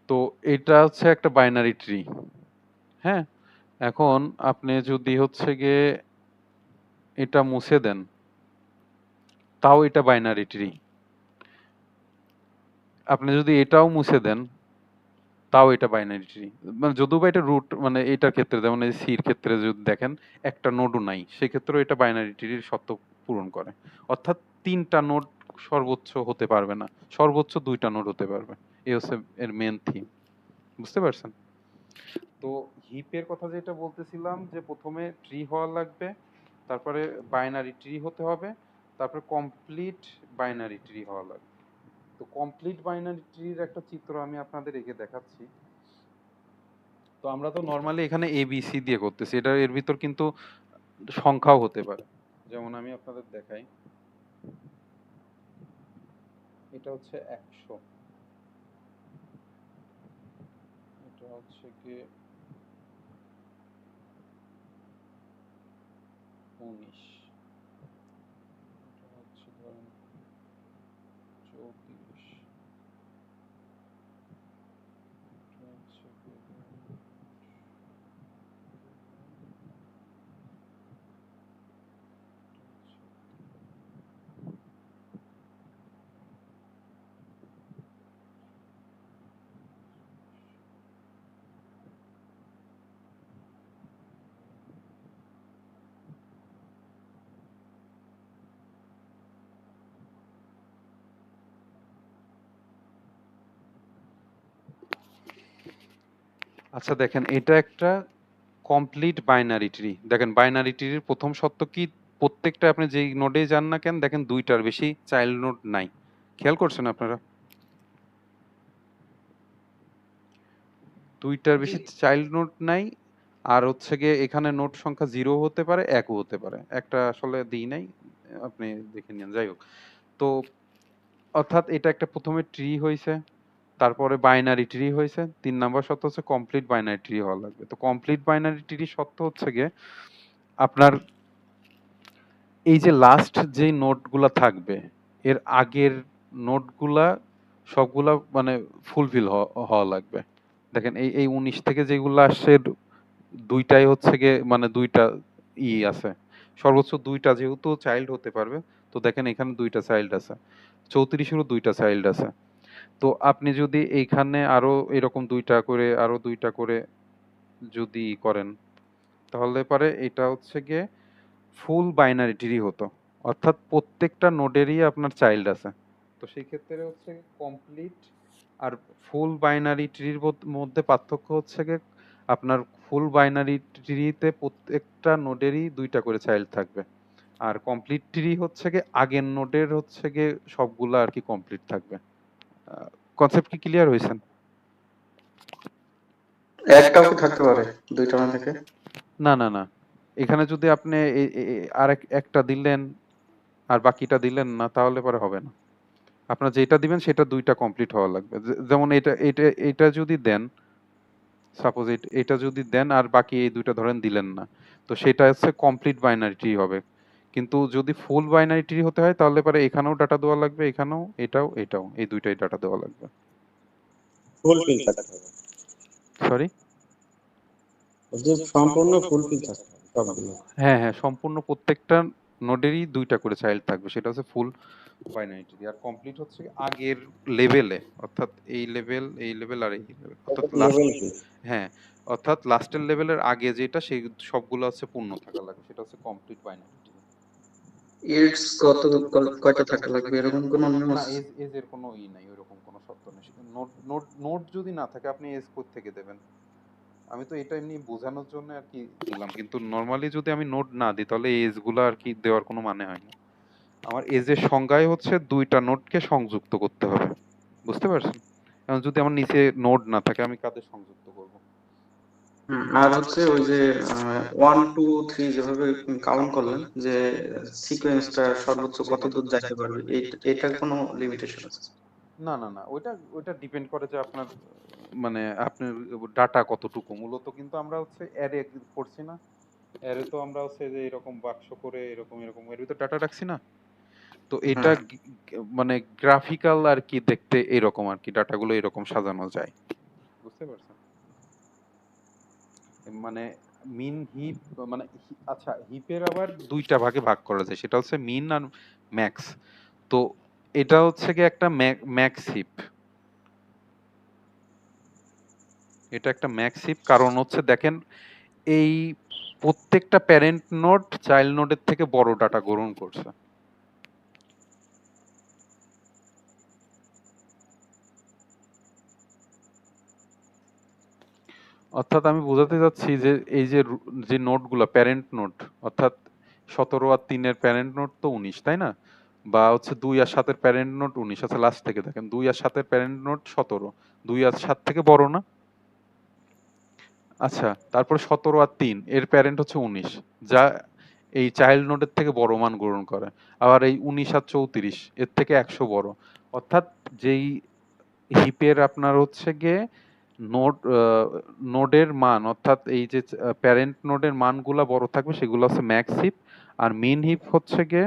তো এটা হচ্ছে একটা বাইনারি ট্রি। হ্যাঁ, এখন আপনি যদি হচ্ছে গিয়ে এটা মুছে দেন, তাও এটা বাইনারি ট্রি। আপনি যদি এটাও মুছে দেন, তাও এটা বাইনারি ট্রি। মানে যদিও বা এটা রুট, মানে এটার ক্ষেত্রে যেমন এই সির ক্ষেত্রে যদি দেখেন একটা নোডও নাই, সেক্ষেত্রেও এটা বাইনারি ট্রির শর্ত পূরণ করে। অর্থাৎ তিনটা নোড সর্বোচ্চ হতে পারবে না, সর্বোচ্চ দুইটা নোড হতে পারবে। এই হচ্ছে এর মেন থিম। বুঝতে পারছেন? তো হিপের কথা যেটা বলতেছিলাম, যে প্রথমে ট্রি হওয়া লাগবে, তারপরে বাইনারি ট্রি হতে হবে, তারপরে কমপ্লিট বাইনারি ট্রি হওয়া লাগবে। তো কমপ্লিট বাইনারি ট্রির একটা চিত্র আমি আপনাদের এঁকে দেখাচ্ছি। তো আমরা তো নর্মালি এখানে এ বি সি দিয়ে করতেছি, এটা এর ভিতর কিন্তু সংখ্যাও হতে পারে। যেমন আমি আপনাদের দেখাই, এটা হচ্ছে 100, এটা হচ্ছে কি 19, এটা হচ্ছে ধরেন 34, এটা হচ্ছে কি ধরেন, আচ্ছা দেখেন এটা একটা কমপ্লিট বাইনারি ট্রি। দেখেন বাইনারি ট্রির প্রথম সত্য কি, প্রত্যেকটা আপনি যেই নোডে যান না কেন, দেখেন দুইটার বেশি চাইল্ড নোড নাই। খেয়াল করছেন আপনারা? দুইটার বেশি চাইল্ড নোড নাই। আর হচ্ছে গিয়ে এখানে নোড সংখ্যা 0 হতে পারে, 1ও হতে পারে। একটা আসলে দিই নাই, আপনি দেখে নিন। যাই হোক, তো অর্থাৎ এটা একটা প্রথমে ট্রি হইছে, তারপরে বাইনারি ট্রি হয়েছে। 3 নাম্বার শর্ত হচ্ছে কমপ্লিট বাইনারি ট্রি হওয়া লাগবে। তো কমপ্লিট বাইনারি ট্রি শর্ত হচ্ছে গিয়ে আপনার এই যে লাস্ট যে নোটগুলা থাকবে, এর আগের নোটগুলা সবগুলা মানে ফুলফিল হওয়া লাগবে। দেখেন এই 19 থেকে যেগুলো আসছে, দুইটাই হচ্ছে গিয়ে মানে দুইটা আছে, সর্বোচ্চ দুইটা যেহেতু চাইল্ড হতে পারবে। তো দেখেন এখানে দুইটা চাইল্ড আছে, 34-এরও দুইটা চাইল্ড আছে। তো আপনি যদি এইখানে আরো এরকম দুইটা করে, আরো দুইটা করে যদি করেন, তাহলে পরে এটা হচ্ছে গিয়ে ফুল বাইনারি ট্রি হতো। অর্থাৎ প্রত্যেকটা নোডেরই আপনার চাইল্ড আছে। তো সেই ক্ষেত্রে হচ্ছে কমপ্লিট আর ফুল বাইনারি ট্রির মধ্যে পার্থক্য হচ্ছে গিয়ে আপনার ফুল বাইনারি ট্রিতে প্রত্যেকটা নোডেরই 2টা করে চাইল্ড থাকবে। আর কমপ্লিট ট্রি হচ্ছে গিয়ে আগের নোডের হচ্ছে গিয়ে সবগুলা আর কি কমপ্লিট থাকবে। কনসেপ্ট কি ক্লিয়ার হয়েছেন? একটাও কি থাকতে পারে দুইটা না থেকে? না না না, এখানে যদি আপনি আর একটা দিলেন আর বাকিটা দিলেন না তাহলে পরে হবে না। আপনার যেটা দিবেন সেটা 2টা কমপ্লিট হওয়া লাগবে। যেমন এটা এটা এটা যদি দেন, সাপোজ এটা যদি দেন আর বাকি এই 2টা ধরেন দিলেন না, তো সেটা হচ্ছে কমপ্লিট বাইনারি ট্রি হবে। কিন্তু যদি ফুল বাইনারি ট্রি হতে হয় তাহলে পরে এখানেও ডাটা দেওয়া লাগবে, এখানেও, এটাও, এটাও, এই 2টাই ডাটা দেওয়া লাগবে। ফুলফিল থাকতে হবে, সরি? যে সম্পূর্ণ ফুলফিল থাকতে হবে সবগুলো। হ্যাঁ হ্যাঁ, সম্পূর্ণ প্রত্যেকটা নোডেরই 2টা করে চাইল্ড থাকবে, সেটা হচ্ছে ফুল বাইনারি ট্রি। আর কমপ্লিট হচ্ছে আগের লেভেলে, অর্থাৎ এই লেভেল, এই লেভেল আর এই লেভেল, অর্থাৎ লাস্ট। লেভেল কি? হ্যাঁ, অর্থাৎ লাস্টের লেভেলের আগে যেটা সেই সবগুলো হচ্ছে পূর্ণ থাকা লাগবে, সেটা হচ্ছে কমপ্লিট বাইনারি ট্রি। ইটস কয়টা থাকা লাগবে এরকম কোনো নিয়ম না, আছে? এজ এর কোনো নাই, ওইরকম কোনো শর্ত নেই। নোট নোট নোট যদি না থাকে আপনি এজ কোথা থেকে দেবেন? আমি তো এটা এমনি বোঝানোর জন্য আর কি দিলাম, কিন্তু নর্মালি যদি আমি নোট না দিই তাহলে এই এজ গুলো আর কি দেওয়ার কোনো মানে হয় না। আমার এজের সংজ্ঞায় হচ্ছে 2টা নোটকে সংযুক্ত করতে হবে, বুঝতে পারছেন? এখন যদি আমার নিচে নোট না থাকে আমি কাদের সংযুক্ত করব? আর হচ্ছে ওই যে 1 2 3 যেভাবে কাউন্ট করলেন, যে সিকোয়েন্সটা সর্বোচ্চ কত দূর যাইতে পারবে, এটার কোনো লিমিটেশন আছে? না না না, ওইটা ওইটা ডিপেন্ড করে যে আপনার মানে আপনার ডাটা কতটুকু। মূলত কিন্তু আমরা হচ্ছে অ্যারে করছি না, অ্যারে তো আমরা হচ্ছে যে এরকম বাক্স করে এরকম এরকম এর ভিতর ডাটা রাখছি না। তো এটা হুম। মানে গ্রাফিক্যাল আর কি দেখতে এরকম আর কি, ডাটাগুলো এরকম সাজানো যায়, বুঝতে পারছেন? মানে মিন হিপ, মানে আচ্ছা, হিপের আবার 2টা ভাগে ভাগ করা যায়, সেটা হচ্ছে মিন আর ম্যাক্স। তো এটা হচ্ছে কি একটা ম্যাক্স হিপ, এটা একটা ম্যাক্স হিপ। কারণ হচ্ছে দেখেন, এই প্রত্যেকটা প্যারেন্ট নোড চাইল্ড নোডের থেকে বড় ডাটা গ্রহণ করছে। অর্থাৎ আমি বোঝাতে চাচ্ছি যে এই যে যে নোডগুলো প্যারেন্ট নোড, অর্থাৎ 17 আর 3-এর প্যারেন্ট নোড তো 19, তাই না? বা হচ্ছে 2 আর 7-এর প্যারেন্ট নোড 19, আচ্ছা লাস্ট থেকে দেখেন 2 আর 7-এর প্যারেন্ট নোড 17, 2 আর 7 থেকে বড় না? আচ্ছা, তারপরে 17 আর 3 এর প্যারেন্ট হচ্ছে 19, যা এই চাইল্ড নোডের থেকে বড় মান গ্রহণ করে। আবার এই 19 আর 34 এর থেকে 100 বড়। অর্থাৎ যেই হিপের আপনার হচ্ছে গিয়ে নোড নোডের মান, অর্থাৎ এই যে প্যারেন্ট নোডের মানগুলা বড় থাকবে সেগুলো হচ্ছে ম্যাক্স হিপ। আর মিন হিপ হচ্ছে গিয়ে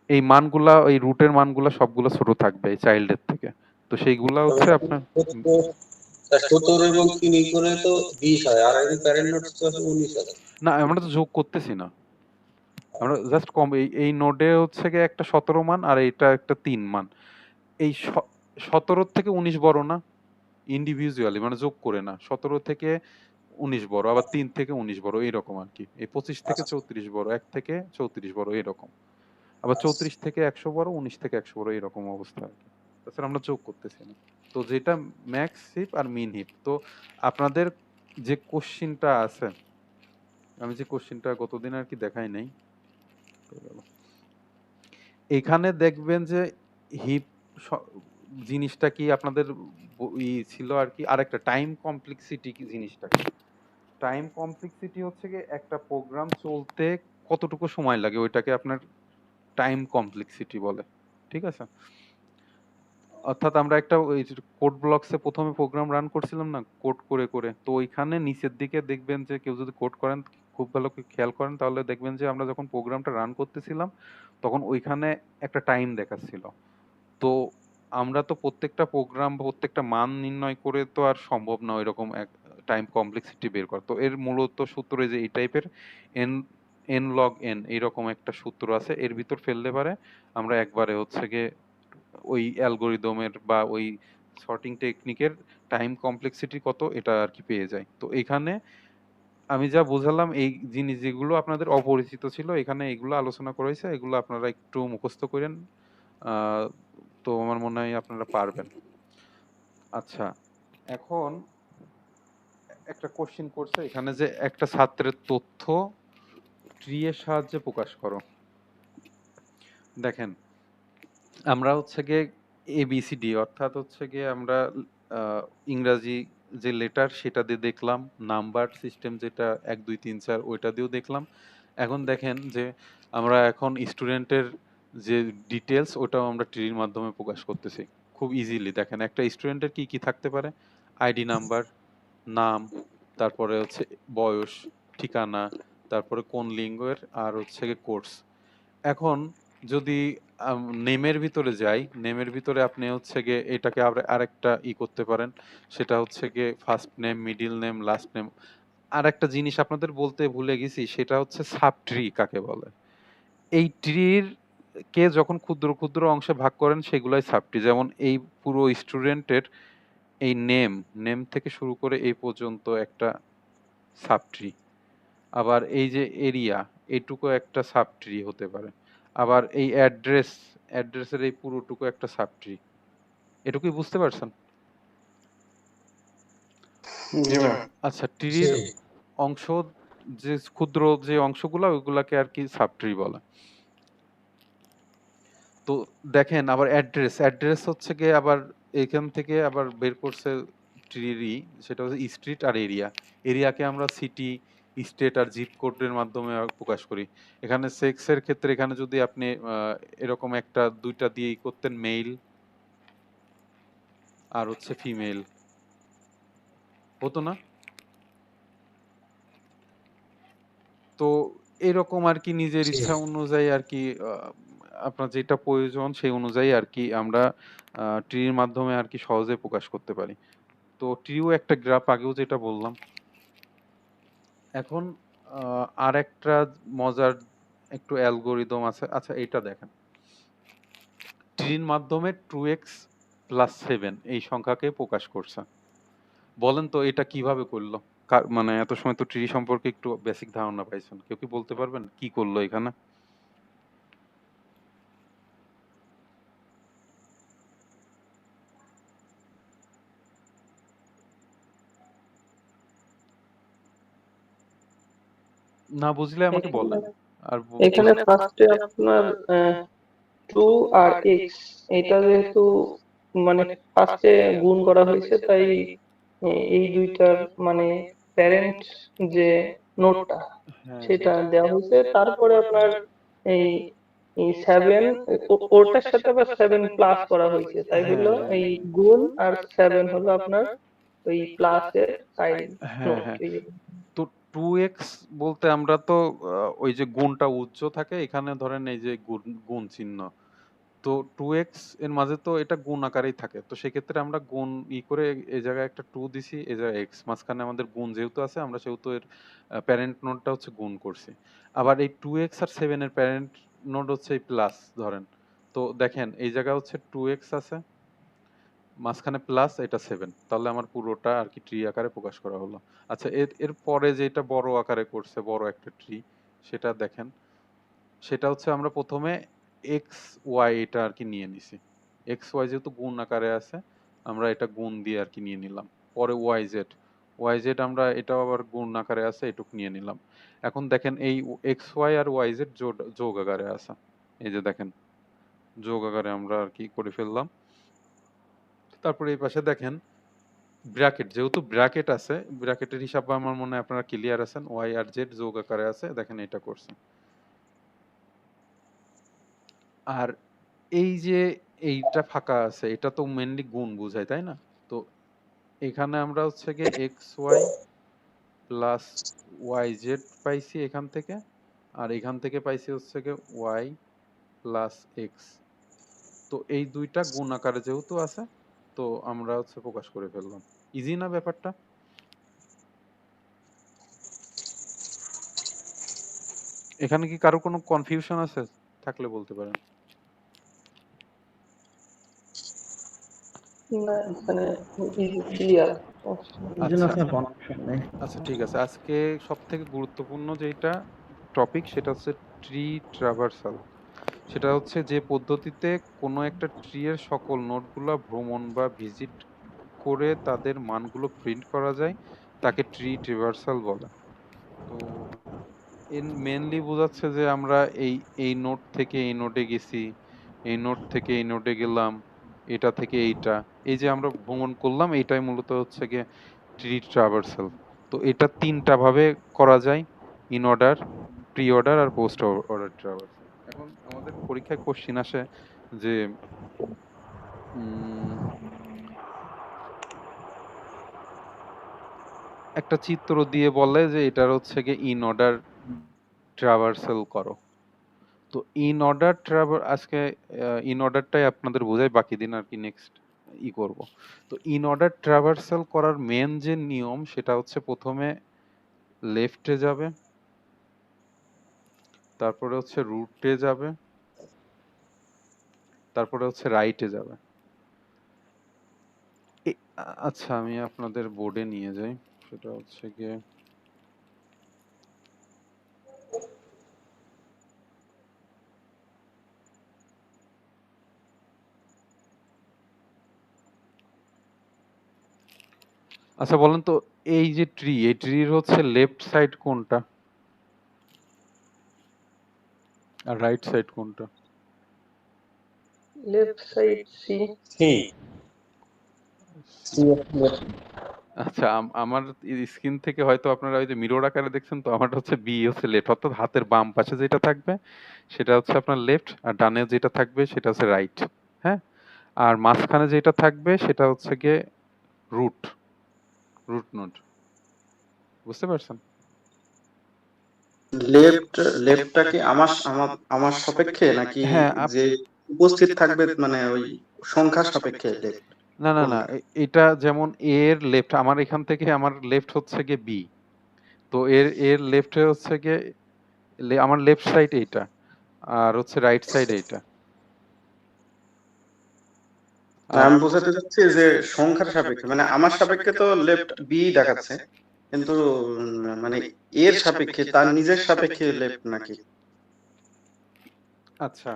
এই মানগুলা, এই রুটের মানগুলা সবগুলো ছোট থাকবে এই চাইল্ডের থেকে। তো সেইগুলা হচ্ছে আপনার 17 এবং 3 করে তো 20 হয়, আর এই প্যারেন্ট নোটস তো আছে 19 আছে। না, আমরা তো যোগ করতেছি না, আমরা জাস্ট কম এই নোডে হচ্ছে গিয়ে একটা 17 মান আর এইটা একটা 3 মান। এই 17 থেকে 19 বড় না ইন্ডিভিজুয়ালি, মানে যোগ করে না, 17 থেকে 19 বড়, আবার 3 থেকে 19 বড়, এরকম আর কি। এই 25 থেকে 34 বড়, 1 থেকে 34 বড়, এরকম। আবার 34 থেকে 100 বড়, 19 থেকে 100 বড়, এরকম অবস্থা আর কি। তাছাড়া আমরা যোগ করতেছি না। তো যেটা ম্যাক্স হিপ আর মিন হিপ, তো আপনাদের যে কোশ্চিনটা আছে, আমি যে কোশ্চিনটা গতদিন আর কি দেখাই নাই, এখানে দেখবেন যে হিপ জিনিসটা কি আপনাদের ছিল আর কি। আরেকটা টাইম কমপ্লেক্সিটি কি জিনিসটা কি? টাইম কমপ্লেক্সিটি হচ্ছে কি একটা প্রোগ্রাম চলতে কতটুকু সময় লাগে ওইটাকে আপনার টাইম কমপ্লেক্সিটি বলে, ঠিক আছে? অর্থাৎ আমরা একটা ওই কোড ব্লকসে প্রথমে প্রোগ্রাম রান করছিলাম না, কোড করে করে, তো ওইখানে নিচের দিকে দেখবেন যে কেউ যদি কোড করেন, খুব ভালো করে খেয়াল করেন তাহলে দেখবেন যে আমরা যখন প্রোগ্রামটা রান করতেছিলাম তখন ওইখানে একটা টাইম দেখাচ্ছিল। তো আমরা তো প্রত্যেকটা প্রোগ্রাম প্রত্যেকটা মান নির্ণয় করে তো আর সম্ভব না ওইরকম এক টাইম কমপ্লেক্সিটি বের করা। তো এর মূলত সূত্র এই যে এই টাইপের এন এন লগ এন এইরকম একটা সূত্র আছে, এর ভিতর ফেললে পারে আমরা একবারে হচ্ছে গিয়ে ওই অ্যালগরিদমের বা ওই সর্টিং টেকনিকের টাইম কমপ্লেক্সিটি কত এটা আর কি পেয়ে যায়। তো এখানে আমি যা বোঝালাম এই জিনিস যেগুলো আপনাদের অপরিচিত ছিল এখানে এগুলো আলোচনা করা হয়েছে, এগুলো আপনারা একটু মুখস্থ করেন। তো আমার মনে হয় আপনারা পারবেন। আচ্ছা, এখন একটা কোশ্চেন করছে এখানে যে একটা ছাত্রের তথ্য ট্রি এর সাহায্যে প্রকাশ করো। দেখেন আমরা হচ্ছে গিয়ে এবিসিডি অর্থাৎ হচ্ছে গিয়ে আমরা ইংরাজি যে লেটার সেটা দিয়ে দেখলাম, নাম্বার সিস্টেম যেটা 1 2 3 4 ওইটা দিয়েও দেখলাম। এখন দেখেন যে আমরা এখন স্টুডেন্টের যে ডিটেলস ওটাও আমরা ট্রির মাধ্যমে প্রকাশ করতেছি খুব ইজিলি। দেখেন একটা স্টুডেন্টের কি কি থাকতে পারে, আইডি নাম্বার, নাম, তারপরে হচ্ছে বয়স, ঠিকানা, তারপরে কোন লিঙ্গের, আর হচ্ছে গিয়ে কোর্স। এখন যদি নেমের ভিতরে যাই, নেমের ভিতরে আপনি হচ্ছে গিয়ে এটাকে আরেকটা করতে পারেন, সেটা হচ্ছে গিয়ে first name, middle name, last name. আর একটা জিনিস আপনাদের বলতে ভুলে গেছি, সেটা হচ্ছে সাব ট্রি কাকে বলে। এই ট্রির কে যখন ক্ষুদ্র ক্ষুদ্র অংশে ভাগ করেন সেগুলাই সাব ট্রি। যেমন এই পুরো স্টুডেন্টের এই নেম, নেম থেকে শুরু করে এই পর্যন্ত একটা সাব ট্রি। আবার এই যে এরিয়া, এইটুকু একটা সাব ট্রি হতে পারে। আবার এই অ্যাড্রেস, অ্যাড্রেসের এই পুরোটুকু একটা সাব ট্রি। এটুকুই বুঝতে পারছেন? জি ম্যাম। আচ্ছা, ট্রির জি অংশ যে ক্ষুদ্র যে অংশগুলো ওইগুলাকে আর কি সাব ট্রি বলে। তো দেখেন আবার অ্যাড্রেস, অ্যাড্রেস হচ্ছে গিয়ে আবার এখান থেকে আবার বের করছে ট্রিরই, সেটা হচ্ছে স্ট্রিট আর এরিয়া। এরিয়াকে আমরা সিটি, স্টেট আর জিপ কোডের মাধ্যমে প্রকাশ করি। এখানে সেক্সের ক্ষেত্রে এখানে যদি আপনি এরকম একটা দুইটা দিয়ে করতেন, মেইল আর হচ্ছে ফিমেল, হতো না? তো এরকম আর কি নিজের জি ইচ্ছা অনুযায়ী আর কি আপনার যেটা প্রয়োজন সেই অনুযায়ী আর কি আমরা ট্রির মাধ্যমে আর কি সহজে প্রকাশ করতে পারি। তো ট্রিও একটা গ্রাফ, আগেও যেটা বললাম। এখন আরেকটা মজার একটু অ্যালগরিদম আছে। আচ্ছা এইটা দেখেন, ট্রির মাধ্যমে 2x প্লাস 7 এই সংখ্যাকে প্রকাশ করছে। বলেন তো এটা কিভাবে করলো? মানে এত সময় তো ট্রি সম্পর্কে একটু বেসিক ধারণা পাইছেন, কেউ কি বলতে পারবেন কি করলো এখানে? না বুঝলে আমাকে এখানে বলেন। আর এখানে ফার্স্টে আপনার টু আর এক্স, এটা যেহেতু মানে ফার্স্টে গুণ করা হয়েছে, তাই এই দুইটার মানে প্যারেন্ট যে নোটটা হ্যাঁ সেটা দেওয়া হয়েছে। তারপরে আপনার এই এই সেভেন, ওটার সাথে আবার সেভেন প্লাস করা হয়েছে, তাই হলো হ্যাঁ এই গুণ আর সেভেন হলো আপনার ওই প্লাসের সাইন হ্যাঁ নোট। হ্যাঁ। তো 2x বলতে আমরা তো ওই যে গুণটা উচ্চ থাকে, এখানে ধরেন এই যে গুণ গুণ চিহ্ন, তো 2x এর মাঝে তো এটা গুণ আকারেই থাকে। তো সেক্ষেত্রে আমরা গুণ করে এই জায়গায় একটা 2 দিছি, এই জায়গায় x, মাঝখানে আমাদের গুণ যেহেতু আছে আমরা সেহেতু এর প্যারেন্ট নোডটা হচ্ছে গুণ করছি। আবার এই 2x আর 7 এর প্যারেন্ট নোড হচ্ছে এই প্লাস ধরেন। তো দেখেন এই জায়গায় হচ্ছে 2x আছে, মাঝখানে প্লাস, এটা 7, তাহলে আমার পুরোটা আর কি ট্রি আকারে প্রকাশ করা হলো। আচ্ছা এর এর পরে যেটা বড় আকারে করছে, বড় একটা ট্রি, সেটা দেখেন। সেটা হচ্ছে আমরা প্রথমে এক্স ওয়াই এটা আর কি নিয়ে নিছি। এক্স ওয়াই যেহেতু গুণ আকারে আছে, আমরা এটা গুণ দিয়ে আর কি নিয়ে নিলাম। পরে ওয়াই জেড, ওয়াই জেড আমরা এটাও আবার গুণ আকারে আছে, এটুক নিয়ে নিলাম। এখন দেখেন এই এক্স ওয়াই আর ওয়াই জেড যোগ আকারে আছে। এই যে দেখেন যোগ আকারে আমরা আর কি করে ফেললাম। তারপরে এই পাশে দেখেন ব্র্যাকেট, যেহেতু ব্র্যাকেট আছে, ব্র্যাকেটের হিসাব আমার মনে হয় আপনারা ক্লিয়ার আছেন। ওয়াই আর জেড যোগ আকারে আছে, দেখেন এটা করছে। আর এই যে এইটা ফাঁকা আছে, এটা তো মেনলি গুণ বোঝায়, তাই না? তো এখানে আমরা হচ্ছে গিয়ে x y plus y z পাইছি এখান থেকে, আর এখান থেকে পাইছি হচ্ছে গিয়ে ওয়াই প্লাস এক্স। তো এই দুইটা গুণ আকারে যেহেতু আছে, তো আমরা হচ্ছে প্রকাশ করে ফেললাম। ইজি না ব্যাপারটা? এখানে কি কারো কোনো কনফিউশন আছে? থাকলে বলতে পারেন। না, মানে ক্লিয়ার। এই জন্য আচ্ছা আপনার কনফিউশন নেই। আচ্ছা, ঠিক আছে। আজকে সবথেকে গুরুত্বপূর্ণ যেটা টপিক সেটা হচ্ছে ট্রি ট্রাভার্সাল। সেটা হচ্ছে যে পদ্ধতিতে কোনো একটা ট্রি এর সকল নোডগুলা ভ্রমণ বা ভিজিট করে তাদের মানগুলো প্রিন্ট করা যায়, তাকে ট্রি ট্রিভার্সাল বলে। তো মেনলি বোঝাচ্ছে যে আমরা এই নোড থেকে এই নোডে গেছি, এই নোড থেকে এই নোডে গেলাম, এটা থেকে এইটা, এই যে আমরা ভ্রমণ করলাম, এটাই মূলত হচ্ছে গিয়ে ট্রি ট্রাভার্সাল। তো এটা তিনটা ভাবে করা যায়: ইন অর্ডার, প্রি অর্ডার আর পোস্ট অর্ডার ট্রাভার্সাল। এখন আমাদের পরীক্ষায় কোশ্চিন আসে যে উম, একটা চিত্র দিয়ে বলে যে এটার হচ্ছে গিয়ে ইন অর্ডার ট্রাভার্সাল করো। তো ইন অর্ডার আজকে ইন অর্ডারটাই আপনাদের বোঝাই, বাকি দিন আর কি নেক্সট করব। তো ইন অর্ডার ট্রাভার্সাল করার মেন যে নিয়ম সেটা হচ্ছে প্রথমে লেফটে যাবে, তারপরে হচ্ছে রুটে যাবে, তারপরে হচ্ছে রাইটে যাবে। আচ্ছা আমি আপনাদের বোর্ডে নিয়ে যাই, সেটা হচ্ছে গিয়ে আচ্ছা বলেন তো, এই যে ট্রি, এই ট্রির হচ্ছে লেফট সাইড কোনটা আর রাইট সাইড কোনটা? Left side C. C C আচ্ছা আমার স্ক্রিন থেকে হয়তো আপনারা ওই যে মিরর আকারে দেখছেন, তো আমার হচ্ছে বি হচ্ছে লেফট, অর্থাৎ হাতের বাম পাশে যেটা থাকবে সেটা হচ্ছে আপনার লেফট, আর ডানে যেটা থাকবে সেটা হচ্ছে রাইট। হ্যাঁ, আর মাঝখানে যেটা থাকবে সেটা হচ্ছে গিয়ে রুট, রুট নোড। বুঝতে পারছেন? লেফট লেফটটা কি আমার আমার আমার সাপেক্ষে নাকি হ্যাঁ যে উপস্থিত থাকবে মানে ওই সংখ্যা সাপেক্ষে লেফট না না না, কোনটা? এটা যেমন এর লেফট, আমার এখান থেকে আমার লেফট হচ্ছে গিয়ে বি, তো এর এর লেফটে হচ্ছে গিয়ে আমার লেফট সাইড এইটা, আর হচ্ছে রাইট সাইড এইটা। না, আর আমি বোঝাতে চাচ্ছি যে সংখ্যার সাপেক্ষে মানে আমার সাপেক্ষে তো লেফট বি দেখাচ্ছে, কিন্তু মানে এর সাপেক্ষে তার নিজের সাপেক্ষে লেফট নাকি? আচ্ছা,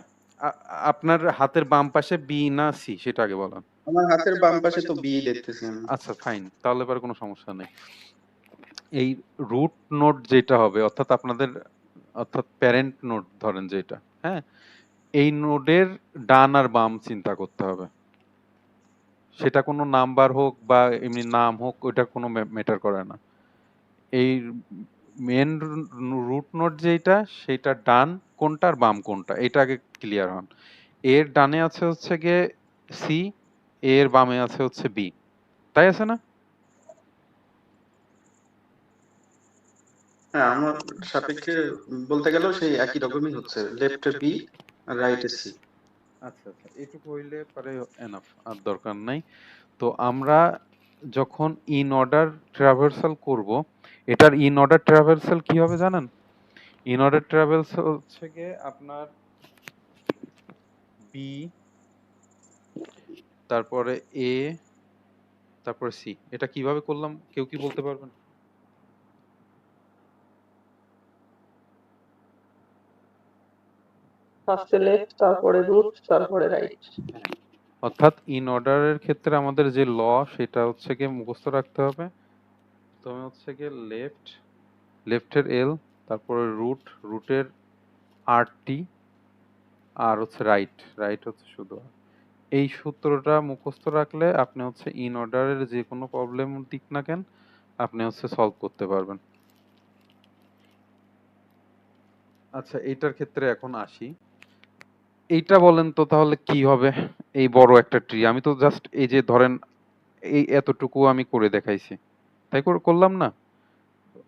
আপনার হাতের বাম পাশে বি না সি সেটা আগে বলেন। আমার হাতের বাম পাশে তো বি দেখতেছি আমি। আচ্ছা ফাইন, তাহলে এবার কোনো সমস্যা নেই। এই রুট নোড যেটা হবে, অর্থাৎ আপনাদের, অর্থাৎ প্যারেন্ট নোড ধরেন যেটা, হ্যাঁ, এই নোডের ডান আর বাম চিন্তা করতে হবে। সেটা কোনো নাম্বার হোক বা এমনি নাম হোক, ওইটা কোনো ম্যাটার করে না। এই মেন রুট নোড যেটা, সেটা ডান কোনটা আর বাম কোনটা, এটা আগে ক্লিয়ার হন। এর ডানে আছে হচ্ছে গিয়ে সি, এর বামে আছে হচ্ছে বি, তাই আছে না? হ্যাঁ, আমার সাপেক্ষে বলতে গেলেও সেই একই রকমই হচ্ছে, লেফটে বি আর রাইটে সি। আচ্ছা আচ্ছা, এটুকু হইলে পরে এনাফ, আর দরকার নাই। তো আমরা যখন ইন অর্ডার ট্রাভার্সাল করব, এটার ইন অর্ডার ট্রাভার্সাল কি হবে জানেন? ইন অর্ডার ট্রাভার্সাল হচ্ছে গিয়ে আপনার বি, তারপরে এ, তারপরে সি। এটা কিভাবে করলাম কেউ কি বলতে পারবেন? ফার্স্টে লেফট, তারপরে রুট, তারপরে রাইট। অর্থাৎ ইন অর্ডারের ক্ষেত্রে আমাদের যে ল সেটা হচ্ছে গিয়ে মুখস্থ রাখতে হবে। প্রথমে হচ্ছে গিয়ে লেফট, লেফটের এল, তারপরে রুট, রুটের আর টি, আর হচ্ছে রাইট, রাইট হচ্ছে শুধু R। এই সূত্রটা মুখস্থ রাখলে আপনি হচ্ছে ইন অর্ডারের যে কোনো প্রবলেম দিক না কেন আপনি হচ্ছে সলভ করতে পারবেন। আচ্ছা এইটার ক্ষেত্রে এখন আসি, এইটা বলেন তো তাহলে কি হবে? এই বড় একটা ট্রি, আমি তো জাস্ট এই যে ধরেন এই এতটুকু আমি করে দেখাইছি, তাই করলাম না?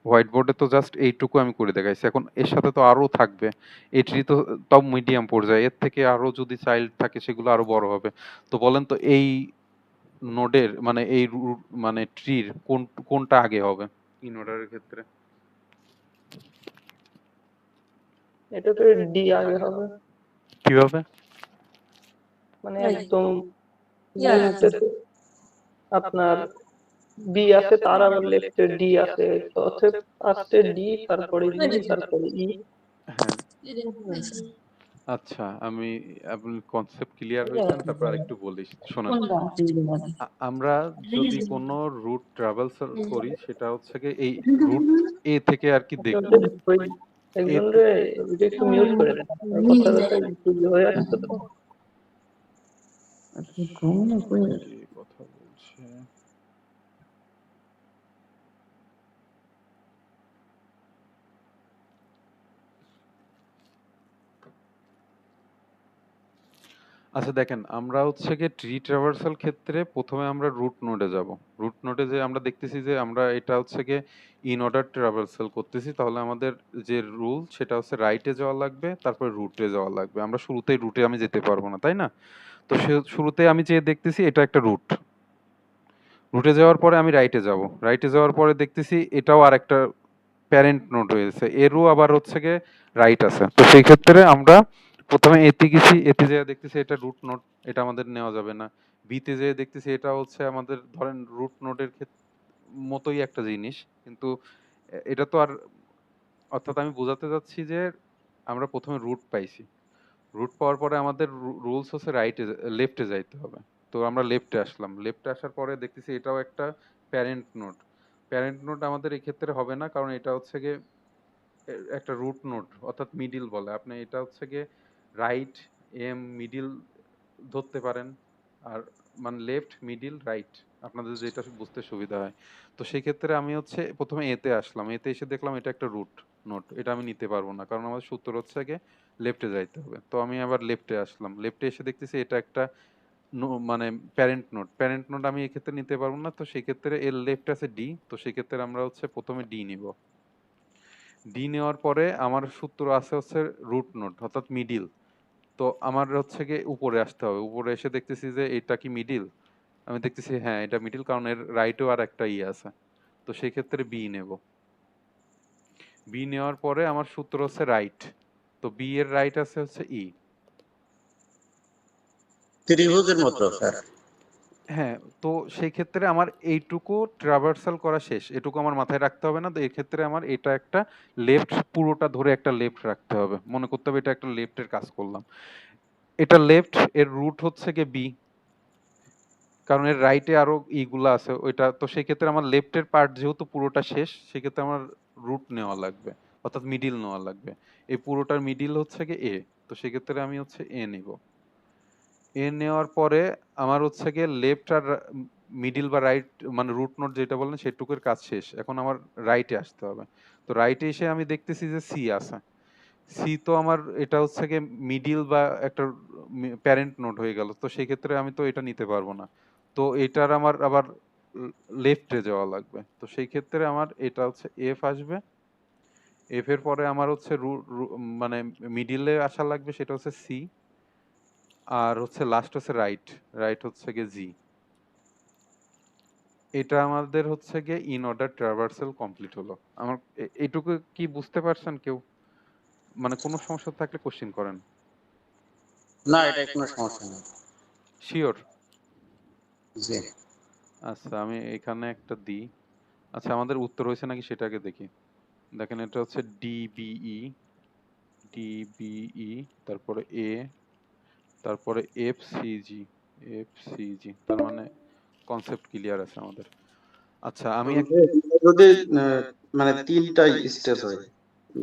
হোয়াইট বোর্ডে তো জাস্ট এইটুকু আমি করে দেখাইছি, এখন এর সাথে তো আরো থাকবে। এই ট্রি তো তাও মিডিয়াম পর্যায়ে, এর থেকে আরো যদি চাইল্ড থাকে সেগুলো আরো বড় হবে। তো বলেন তো এই নোডের মানে এই মানে ট্রির কোনটা আগে হবে ইন অর্ডারের ক্ষেত্রে? এটা তো ডি আগে হবে, কিভাবে? মানে একদম লেফটে আপনার বি আছে, তার আবার লেফটে ডি আছে, তো ফার্স্টে ডি, তারপরে বি, তারপরে ই। হ্যাঁ আচ্ছা, আপনি কনসেপ্ট ক্লিয়ার হয়েছেন, তারপর আরেকটু বলি, শোনেন। আমরা যদি কোনো রুট ট্রাভার্সাল করি, সেটা হচ্ছে গিয়ে এই রুট এ থেকে আর কি দেখবো। একজন এতে রে ওইটা একটু মিউট করে দেন, কথাবার্তা একটু ইয়ে হয়ে আসছে তো। কে কথা বলছে? আচ্ছা দেখেন, আমরা হচ্ছে গিয়ে ট্রি ট্রাভার্সাল ক্ষেত্রে প্রথমে আমরা রুট নোডে যাব। রুট নোডে যে আমরা দেখতেছি যে আমরা এটা হচ্ছে গিয়ে ইন অর্ডার ট্রাভার্সাল করতেছি, তাহলে আমাদের যে রুল সেটা হচ্ছে রাইটে যাওয়া লাগবে, তারপরে রুটে যাওয়া লাগবে। আমরা শুরুতেই রুটে আমি যেতে পারবো না, তাই না? তো শুরুতে আমি যে দেখতেছি এটা একটা রুট। রুটে যাওয়ার পরে আমি রাইটে যাব। রাইটে যাওয়ার পরে দেখতেছি এটাও আরেকটা প্যারেন্ট নোড হয়েছে, এরও আবার হচ্ছে গিয়ে রাইট আছে। তো সেই ক্ষেত্রে আমরা প্রথমে এতে গেছি, এতে যেয়ে দেখতেছি এটা রুট নোড, এটা আমাদের নেওয়া যাবে না। বিতে যেয়ে দেখতেছি এটা হচ্ছে আমাদের ধরেন রুট নোডের মতোই একটা জিনিস, কিন্তু এটা তো আর, অর্থাৎ আমি বোঝাতে চাচ্ছি যে আমরা প্রথমে রুট পাইছি, রুট পাওয়ার পরে আমাদের রুলস হচ্ছে রাইটে লেফটে যাইতে হবে। তো আমরা লেফটে আসলাম, লেফটে আসার পরে দেখতেছি এটাও একটা প্যারেন্ট নোড। প্যারেন্ট নোড আমাদের এই ক্ষেত্রে হবে না, কারণ এটা হচ্ছে গিয়ে একটা রুট নোড, অর্থাৎ মিডিল বলে। আপনি এটা হচ্ছে গিয়ে রাইট এম মিডিল ধরতে পারেন, আর মানে লেফট মিডিল রাইট, আপনাদের যেটা বুঝতে সুবিধা হয়। তো সেই ক্ষেত্রে আমি হচ্ছে প্রথমে এতে আসলাম, এতে এসে দেখলাম এটা একটা রুট নোড, এটা আমি নিতে পারবো না, কারণ আমাদের সূত্র হচ্ছে গিয়ে লেফটে যাইতে হবে। তো আমি আবার লেফটে আসলাম, লেফটে এসে দেখতেছি এটা একটা মানে প্যারেন্ট নোড, প্যারেন্ট নোড আমি এক্ষেত্রে নিতে পারবো না। তো সেই ক্ষেত্রে এর লেফট আছে ডি, তো সেই ক্ষেত্রে আমরা হচ্ছে প্রথমে ডি নিব। ডি নেওয়ার পরে আমার সূত্র আছে হচ্ছে রুট নোড, অর্থাৎ মিডিল। তো আমার হচ্ছে গিয়ে উপরে আসতে হবে, উপরে এসে দেখতেছি যে এটা কি মিডিল, আমি দেখতেছি হ্যাঁ এটা মিডিল, কারণ এর রাইটেও আর একটা ইয়ে আছে। তো সেই ক্ষেত্রে বি নেব। বি নেওয়ার পরে আমার সূত্র হচ্ছে রাইট, তো বি এর রাইট আছে হচ্ছে ই। ত্রিভুজের মতো স্যার। হ্যাঁ, তো সেই ক্ষেত্রে আমার এইটুকু ট্রাভার্সাল করা শেষ, এটুকু আমার মাথায় রাখতে হবে না। তো এই ক্ষেত্রে আমার এটা একটা লেফট, পুরোটা ধরে একটা লেফট রাখতে হবে, মনে করতে হবে এটা একটা লেফটের কাজ করলাম। এটা লেফট, এর রুট হচ্ছে গিয়ে বি, কারণ এর রাইটে আরো ইগুলা আছে ওইটা। তো সেই ক্ষেত্রে আমার লেফটের পার্ট যেহেতু পুরোটা শেষ, সেক্ষেত্রে আমার রুট নেওয়া লাগবে, অর্থাৎ মিডিল নেওয়া লাগবে। এই পুরোটার মিডিল হচ্ছে গিয়ে এ, তো সেক্ষেত্রে আমি হচ্ছে এ নিব। এ নেওয়ার পরে আমার হচ্ছে গিয়ে লেফট আর মিডিল বা রাইট মানে রুট নোট যেটা বলেন সেটুকুর কাজ শেষ, এখন আমার রাইটে আসতে হবে। তো রাইটে এসে আমি দেখতেছি যে সি আছে। সি তো আমার এটা হচ্ছে গিয়ে মিডিল বা একটা প্যারেন্ট নোড হয়ে গেল, তো সেই ক্ষেত্রে আমি তো এটা নিতে পারবো না। তো এটার আমার আবার লেফটে যাওয়া লাগবে। তো সেই ক্ষেত্রে আমার এটা হচ্ছে এফ আসবে। এফ এর পরে আমার হচ্ছে মানে মিডিলে আসা লাগবে, সেটা হচ্ছে সি। আর হচ্ছে লাস্ট হচ্ছে রাইট, রাইট হচ্ছে গিয়ে জি। এটা আমাদের হচ্ছে গিয়ে ইন অর্ডার ট্রাভার্সাল কমপ্লিট হলো। আমার এইটুকু কি বুঝতে পারছেন কেউ? মানে কোনো সমস্যা থাকলে কোশ্চেন করেন। না, এটা কোনো সমস্যা নেই। শিওর? জি। আচ্ছা আমি এখানে একটা দিই। আচ্ছা আমাদের উত্তর হয়েছে নাকি সেটা আগে দেখি। দেখেন এটা হচ্ছে ডিবিই, ডিবিই, তারপরে এ, তারপরে এফসিজি, এফসিজি, তার মানে কনসেপ্ট ক্লিয়ার আছে আমাদের। আচ্ছা আমি যদি আহ, মানে তিনটাই স্টেজ হয়,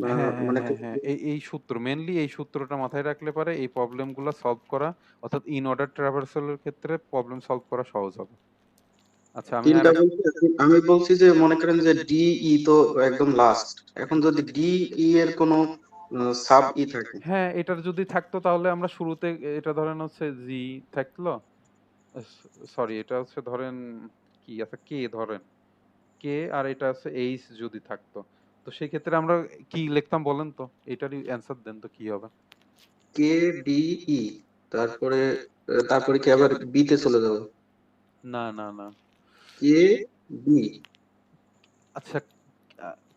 হ্যাঁ হ্যাঁ মানে হ্যাঁ হ্যাঁ, এই সূত্র মেনলি, এই সূত্রটা মাথায় রাখলে পারে এই প্রবলেমগুলো সলভ করা, অর্থাৎ ইন অর্ডার ট্রাভার্সালের ক্ষেত্রে প্রবলেম সলভ করা সহজ হবে। আচ্ছা আমি আর তিনটা বলছি, আমি বলছি যে মনে করেন যে ডি ই তো একদম লাস্ট, এখন যদি ডি ই এর কোনো সাব ই থাকে। হ্যাঁ এটার যদি থাকতো তাহলে আমরা শুরুতে এটা ধরেন হচ্ছে জি থাকলো, সরি এটা হচ্ছে ধরেন কি আছে কে, ধরেন কে, আর এটা আছে এইচ যদি থাকতো, তো সেই ক্ষেত্রে আমরা কি লিখতাম বলেন তো, এটারই অ্যান্সার দেন তো কি হবে। কে ডি ই, তারপরে তারপরে কি আবার বি তে চলে যাবো? না না না, কে বি, আচ্ছা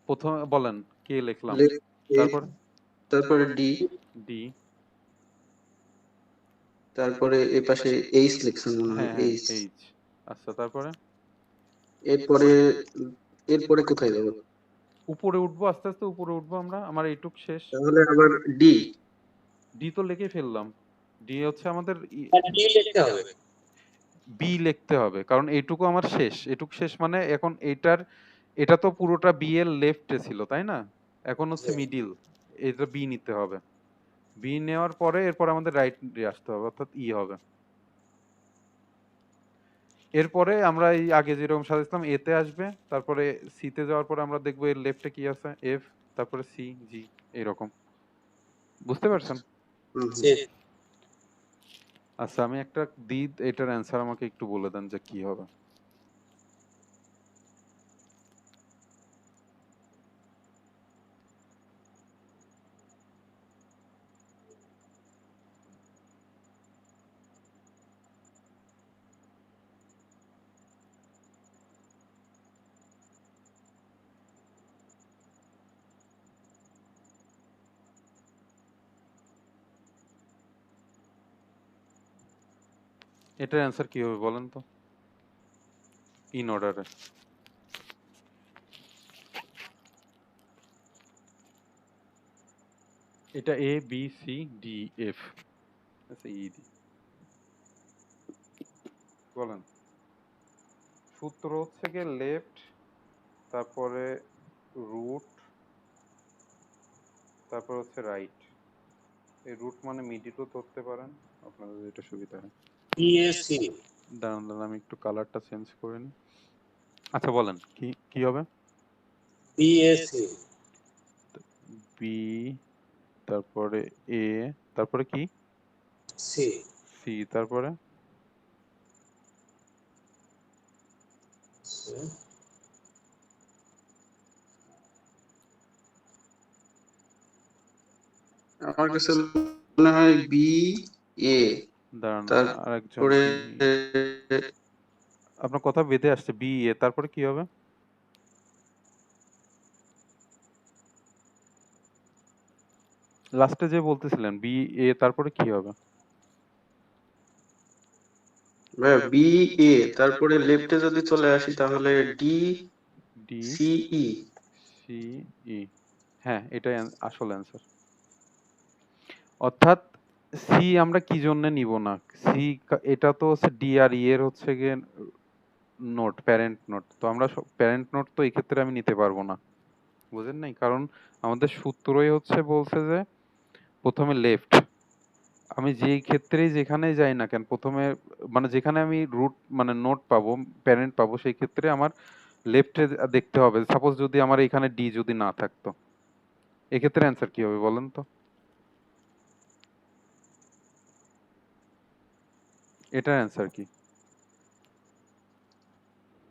প্রথমে বলেন কে লিখলাম, লেফট কে, তারপর তারপরে ডি, ডি, তারপরে এ পাশে এইচ লিখছেন মনে হয়, হ্যাঁ হ্যাঁ এইচ। এইচ, আচ্ছা তারপরে এরপরে এরপরে কোথায় যাবো? উপরে উঠবো, আস্তে আস্তে উপরে উঠবো আমরা, আমার এইটুক শেষ। তাহলে আবার ডি, ডি তো লিখে ফেললাম। ডি হচ্ছে আমাদের ডি লিখতে হবে। বি লিখতে হবে কারণ এইটুকু আমার শেষ, এটুকু শেষ মানে এখন এটা তো পুরোটা বি এর লেফটে ছিল তাই না, এখন হচ্ছে জি। মিডিল, এটা বি নিতে হবে। বি নেওয়ার পরে এরপর আমাদের রাইট দিয়ে আসতে হবে অর্থাৎ ই হবে। এরপরে আমরা এই আগে যেরকম সাজাইছিলাম এ তে আসবে, তারপরে সি তে যাওয়ার পরে আমরা দেখবো এর লেফটে কি আছে, এফ, তারপরে সি, জি, এরকম। বুঝতে পারছেন? জি। আচ্ছা আমি একটা দিই, এটার অ্যান্সার আমাকে একটু বলে দেন যে কি হবে। এটার অ্যান্সার কি হবে বলেন তো ইন অর্ডারে। এটা A B C D F, আচ্ছা ই ডি বলেন। সূত্র হচ্ছে গিয়ে লেফট, তারপরে রুট, তারপর হচ্ছে রাইট। এই রুট মানে মিডিলও ধরতে পারেন আপনাদের যেটা সুবিধা হয়। বিএসসি। দাঁড়ান দাঁড়ান আমি একটু কালারটা চেঞ্জ করে নিই। আচ্ছা বলেন কি কি হবে। বিএসসি। বি, তারপরে এ, তারপরে কি সি। সি, তারপরে আমার কাছে মনে হয় বি এ, দাঁড়ান আরেকজন তারপরে বি, আপনার কথা বেঁধে আসছে, বি এ তারপরে কি হবে। লাস্টে যে বলতেছিলেন বি এ তারপরে কি হবে। বি এ, তারপরে লেফটে যদি চলে আসি তাহলে D D C E. C E, হ্যাঁ এটাই আসল অ্যান্সার। অর্থাৎ সি আমরা কি জন্য নিব না, সি এটা তো হচ্ছে ডি আর ই এর হচ্ছে গিয়ে নোট, প্যারেন্ট নোট, তো আমরা প্যারেন্ট নোট তো এই ক্ষেত্রে আমি নিতে পারবো না, বুঝেন নাই, কারণ আমাদের সূত্রই হচ্ছে বলছে যে প্রথমে লেফট, আমি যেই ক্ষেত্রেই যেখানেই যাই না কেন প্রথমে মানে যেখানে আমি রুট মানে নোট পাবো, প্যারেন্ট পাবো, সেই ক্ষেত্রে আমার লেফটে দেখতে হবে। সাপোজ যদি আমার এখানে ডি যদি না থাকতো, এক্ষেত্রে অ্যান্সার কি হবে বলেন তো। এটার অ্যান্সার কি,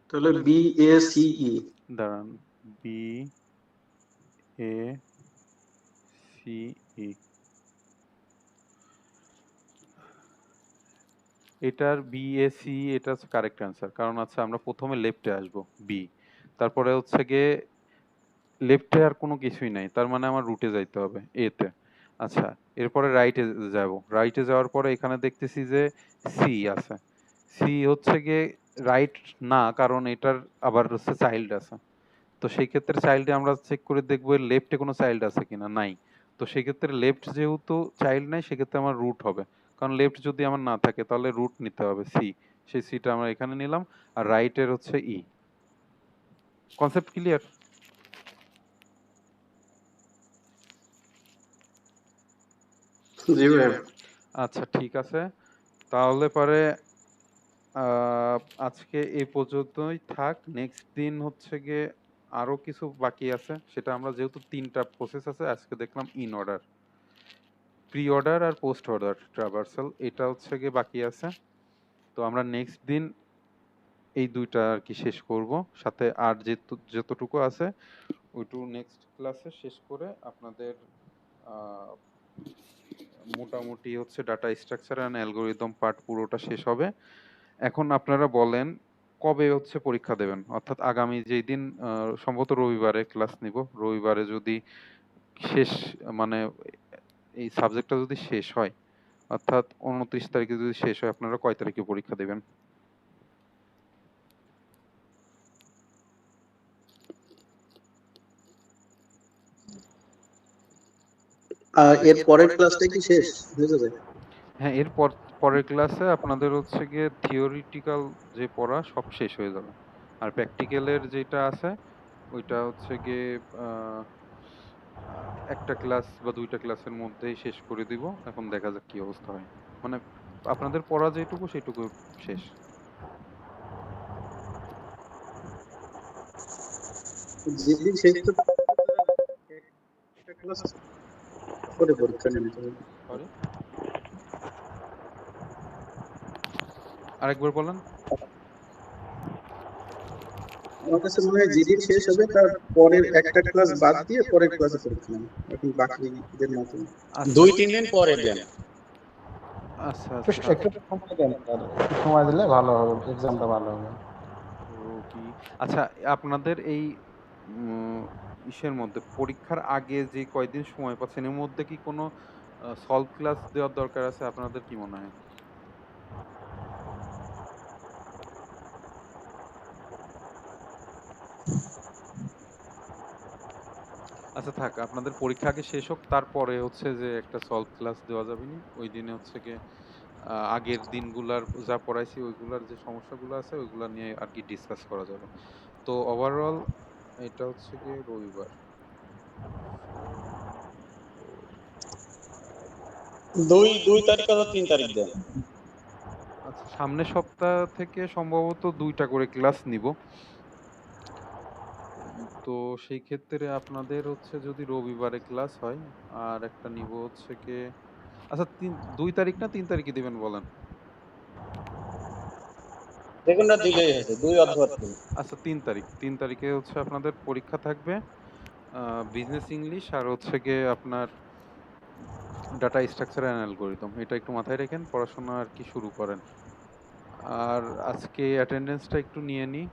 তাহলে বি এ সি ই। দাঁড়ান, বি এ সি ই, এটার বি এ সি, এটা হচ্ছে কারেক্ট অ্যান্সার, কারণ আচ্ছা আমরা প্রথমে লেফটে আসবো বি, তারপরে হচ্ছে গিয়ে লেফটে আর কোনো কিছুই নাই, তার মানে আমার রুটে যাইতে হবে এ তে। আচ্ছা এরপরে রাইটে যাব, রাইটে যাওয়ার পরে এখানে দেখতেছি যে সি আছে, সি হচ্ছে গিয়ে রাইট না, কারণ এটার আবার হচ্ছে চাইল্ড আছে, তো সেই ক্ষেত্রে চাইল্ডে আমরা চেক করে দেখবো এর লেফটে কোনো চাইল্ড আছে কিনা, নাই, তো সেই ক্ষেত্রে লেফট যেহেতু চাইল্ড নাই সেক্ষেত্রে আমার রুট হবে, কারণ লেফট যদি আমার না থাকে তাহলে রুট নিতে হবে সি, সেই সিটা আমরা এখানে নিলাম, আর রাইটের হচ্ছে ই। Concept clear. জি ভাই। আচ্ছা ঠিক আছে, তাহলে পরে আজকে এই পর্যন্তই থাক, নেক্সট দিন হচ্ছে গিয়ে আরো কিছু বাকি আছে, সেটা আমরা যেহেতু তিনটা প্রসেস আছে আজকে দেখলাম ইন অর্ডার, প্রি অর্ডার আর পোস্ট অর্ডার ট্রাভার্সাল, এটা হচ্ছে গিয়ে বাকি আছে, তো আমরা নেক্সট দিন এই দুইটা আর কি শেষ করব, সাথে আর যতটুকু আছে ওইটুকু নেক্সট ক্লাসে শেষ করে আপনাদের আহ, মোটামুটি হচ্ছে data structure and algorithm part পুরোটা শেষ হবে। এখন আপনারা বলেন কবে হচ্ছে পরীক্ষা দেবেন, অর্থাৎ আগামী যেই দিন সম্ভবত রবিবারে ক্লাস নিব, রবিবারে যদি শেষ মানে এই সাবজেক্টটা যদি শেষ হয়, অর্থাৎ 29 তারিখে যদি শেষ হয়, আপনারা কয় তারিখে পরীক্ষা দেবেন। এর পরের ক্লাসটা কি শেষ হয়ে যাবে? হ্যাঁ, এর পরের ক্লাসে আপনাদের হচ্ছে গিয়ে থিওরিটিক্যাল যে পড়া সব শেষ হয়ে যাবে। আর প্র্যাকটিক্যালের যেটা আছে ওইটা হচ্ছে গিয়ে একটা ক্লাস বা ২টা ক্লাসের মধ্যেই শেষ করে দিব। এখন দেখা যাক কি অবস্থা হয়। মানে আপনাদের পড়া যেটুকু সেটুকু শেষ। যেদিন শেষ তো একটা ক্লাস করে পরীক্ষা নিতে হবে। সরি? আরেকবার বলেন। আমার কাছে মনে হয় যেদিন শেষ হবে তার পরের একটা ক্লাস বাদ দিয়ে পরের ক্লাসে পরীক্ষা নেবে এখন বাকিদের মতো। আচ্ছা। 2-3 দিন পরে দেন। আচ্ছা, একটু আচ্ছা। একটু সময় দেন স্যার, একটু সময় দিলে ভালো হবে, এক্সামটা ভালো হবে। রোগী আচ্ছা, আপনাদের এই উম ইসের মধ্যে পরীক্ষার আগে যে কয়দিন সময় পাচ্ছেন এর মধ্যে কি কোনো সলভ ক্লাস দেওয়ার দরকার আছে? আপনাদের কি মনে হয়? আচ্ছা থাক, আপনাদের পরীক্ষা আগে শেষ হোক, তারপরে হচ্ছে যে একটা সলভ ক্লাস দেওয়া যাবে নি? ওই দিনে হচ্ছে গিয়ে আগের দিনগুলার যা পড়াইছি ওইগুলার যে সমস্যাগুলো আছে ওইগুলা নিয়ে আরকি ডিসকাস করা যাবে। তো ওভারঅল এটা হচ্ছে গিয়ে রবিবার। সোম, 2 তারিখ অথবা 3 তারিখ দেন। আচ্ছা, সামনের সপ্তাহ থেকে সম্ভবত ২টা করে ক্লাস নিব। তো সেই ক্ষেত্রে আপনাদের হচ্ছে যদি রবিবারে ক্লাস হয় আর একটা নিব হচ্ছে গিয়ে আচ্ছা ২ তারিখ না ৩ তারিখে দিবেন বলেন? যেকোনটা দিলেই হয়েছে, 2 অথবা 3। আচ্ছা ৩ তারিখ। ৩ তারিখে হচ্ছে আপনাদের পরীক্ষা থাকবে বিজনেস ইংলিশ আর হচ্ছে গিয়ে আপনার ডাটা স্ট্রাকচার অ্যান্ড অ্যালগরিদম। এটা একটু মাথায় রেখেন, পড়াশোনা আর কি শুরু করেন। আর আজকে অ্যাটেন্ডেন্সটা একটু নিয়ে নিই।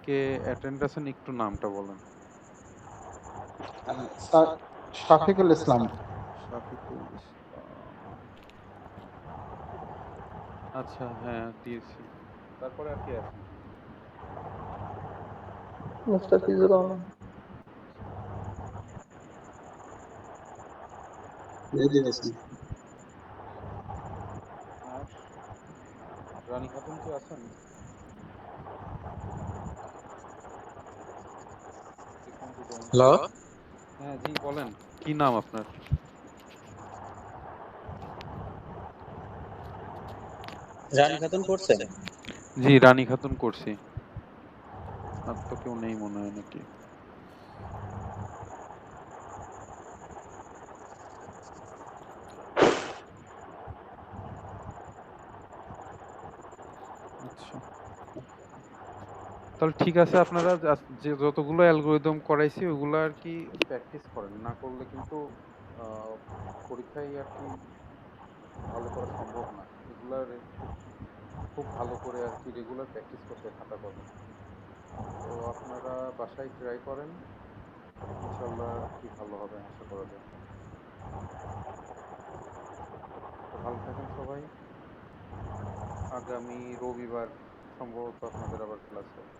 কে অ্যাটেন্ড আছেন একটু নামটা বলেন? স্যার, শফিকুল ইসলাম। শাফিকুল ইসলাম। আচ্ছা হ্যাঁ, দিয়েছি। তারপরে আর কে আছেন? মুস্তাফিজুর রহমান। মেহেদী হাসান। আর রানী খাতুন কি আছেন? দেখুন তো দেন। হ্যালো, হ্যাঁ জি বলেন, কি নাম আপনার? রানী খাতুন করছেন? জি রানী খাতুন করছি। আর তো কেউ নেই মনে হয় নাকি? আচ্ছা, তাহলে ঠিক আছে, আপনারা যে যতগুলো অ্যালগরিদম করাইছি ওগুলো আর কি প্র্যাকটিস করেন, না করলে কিন্তু আহ, পরীক্ষায় আর কি ভালো করা সম্ভব না। এগুলা খুব খুব ভালো করে আর কি রেগুলার প্র্যাকটিস করতে হয় খাতা কলমে। তো আপনারা বাসায় ট্রাই করেন, ইনশাল্লাহ আর কি ভালো হবে আশা করা যায়। তো ভালো থাকেন সবাই। আগামী রবিবার সম্ভবত আপনাদের আবার ক্লাস হবে।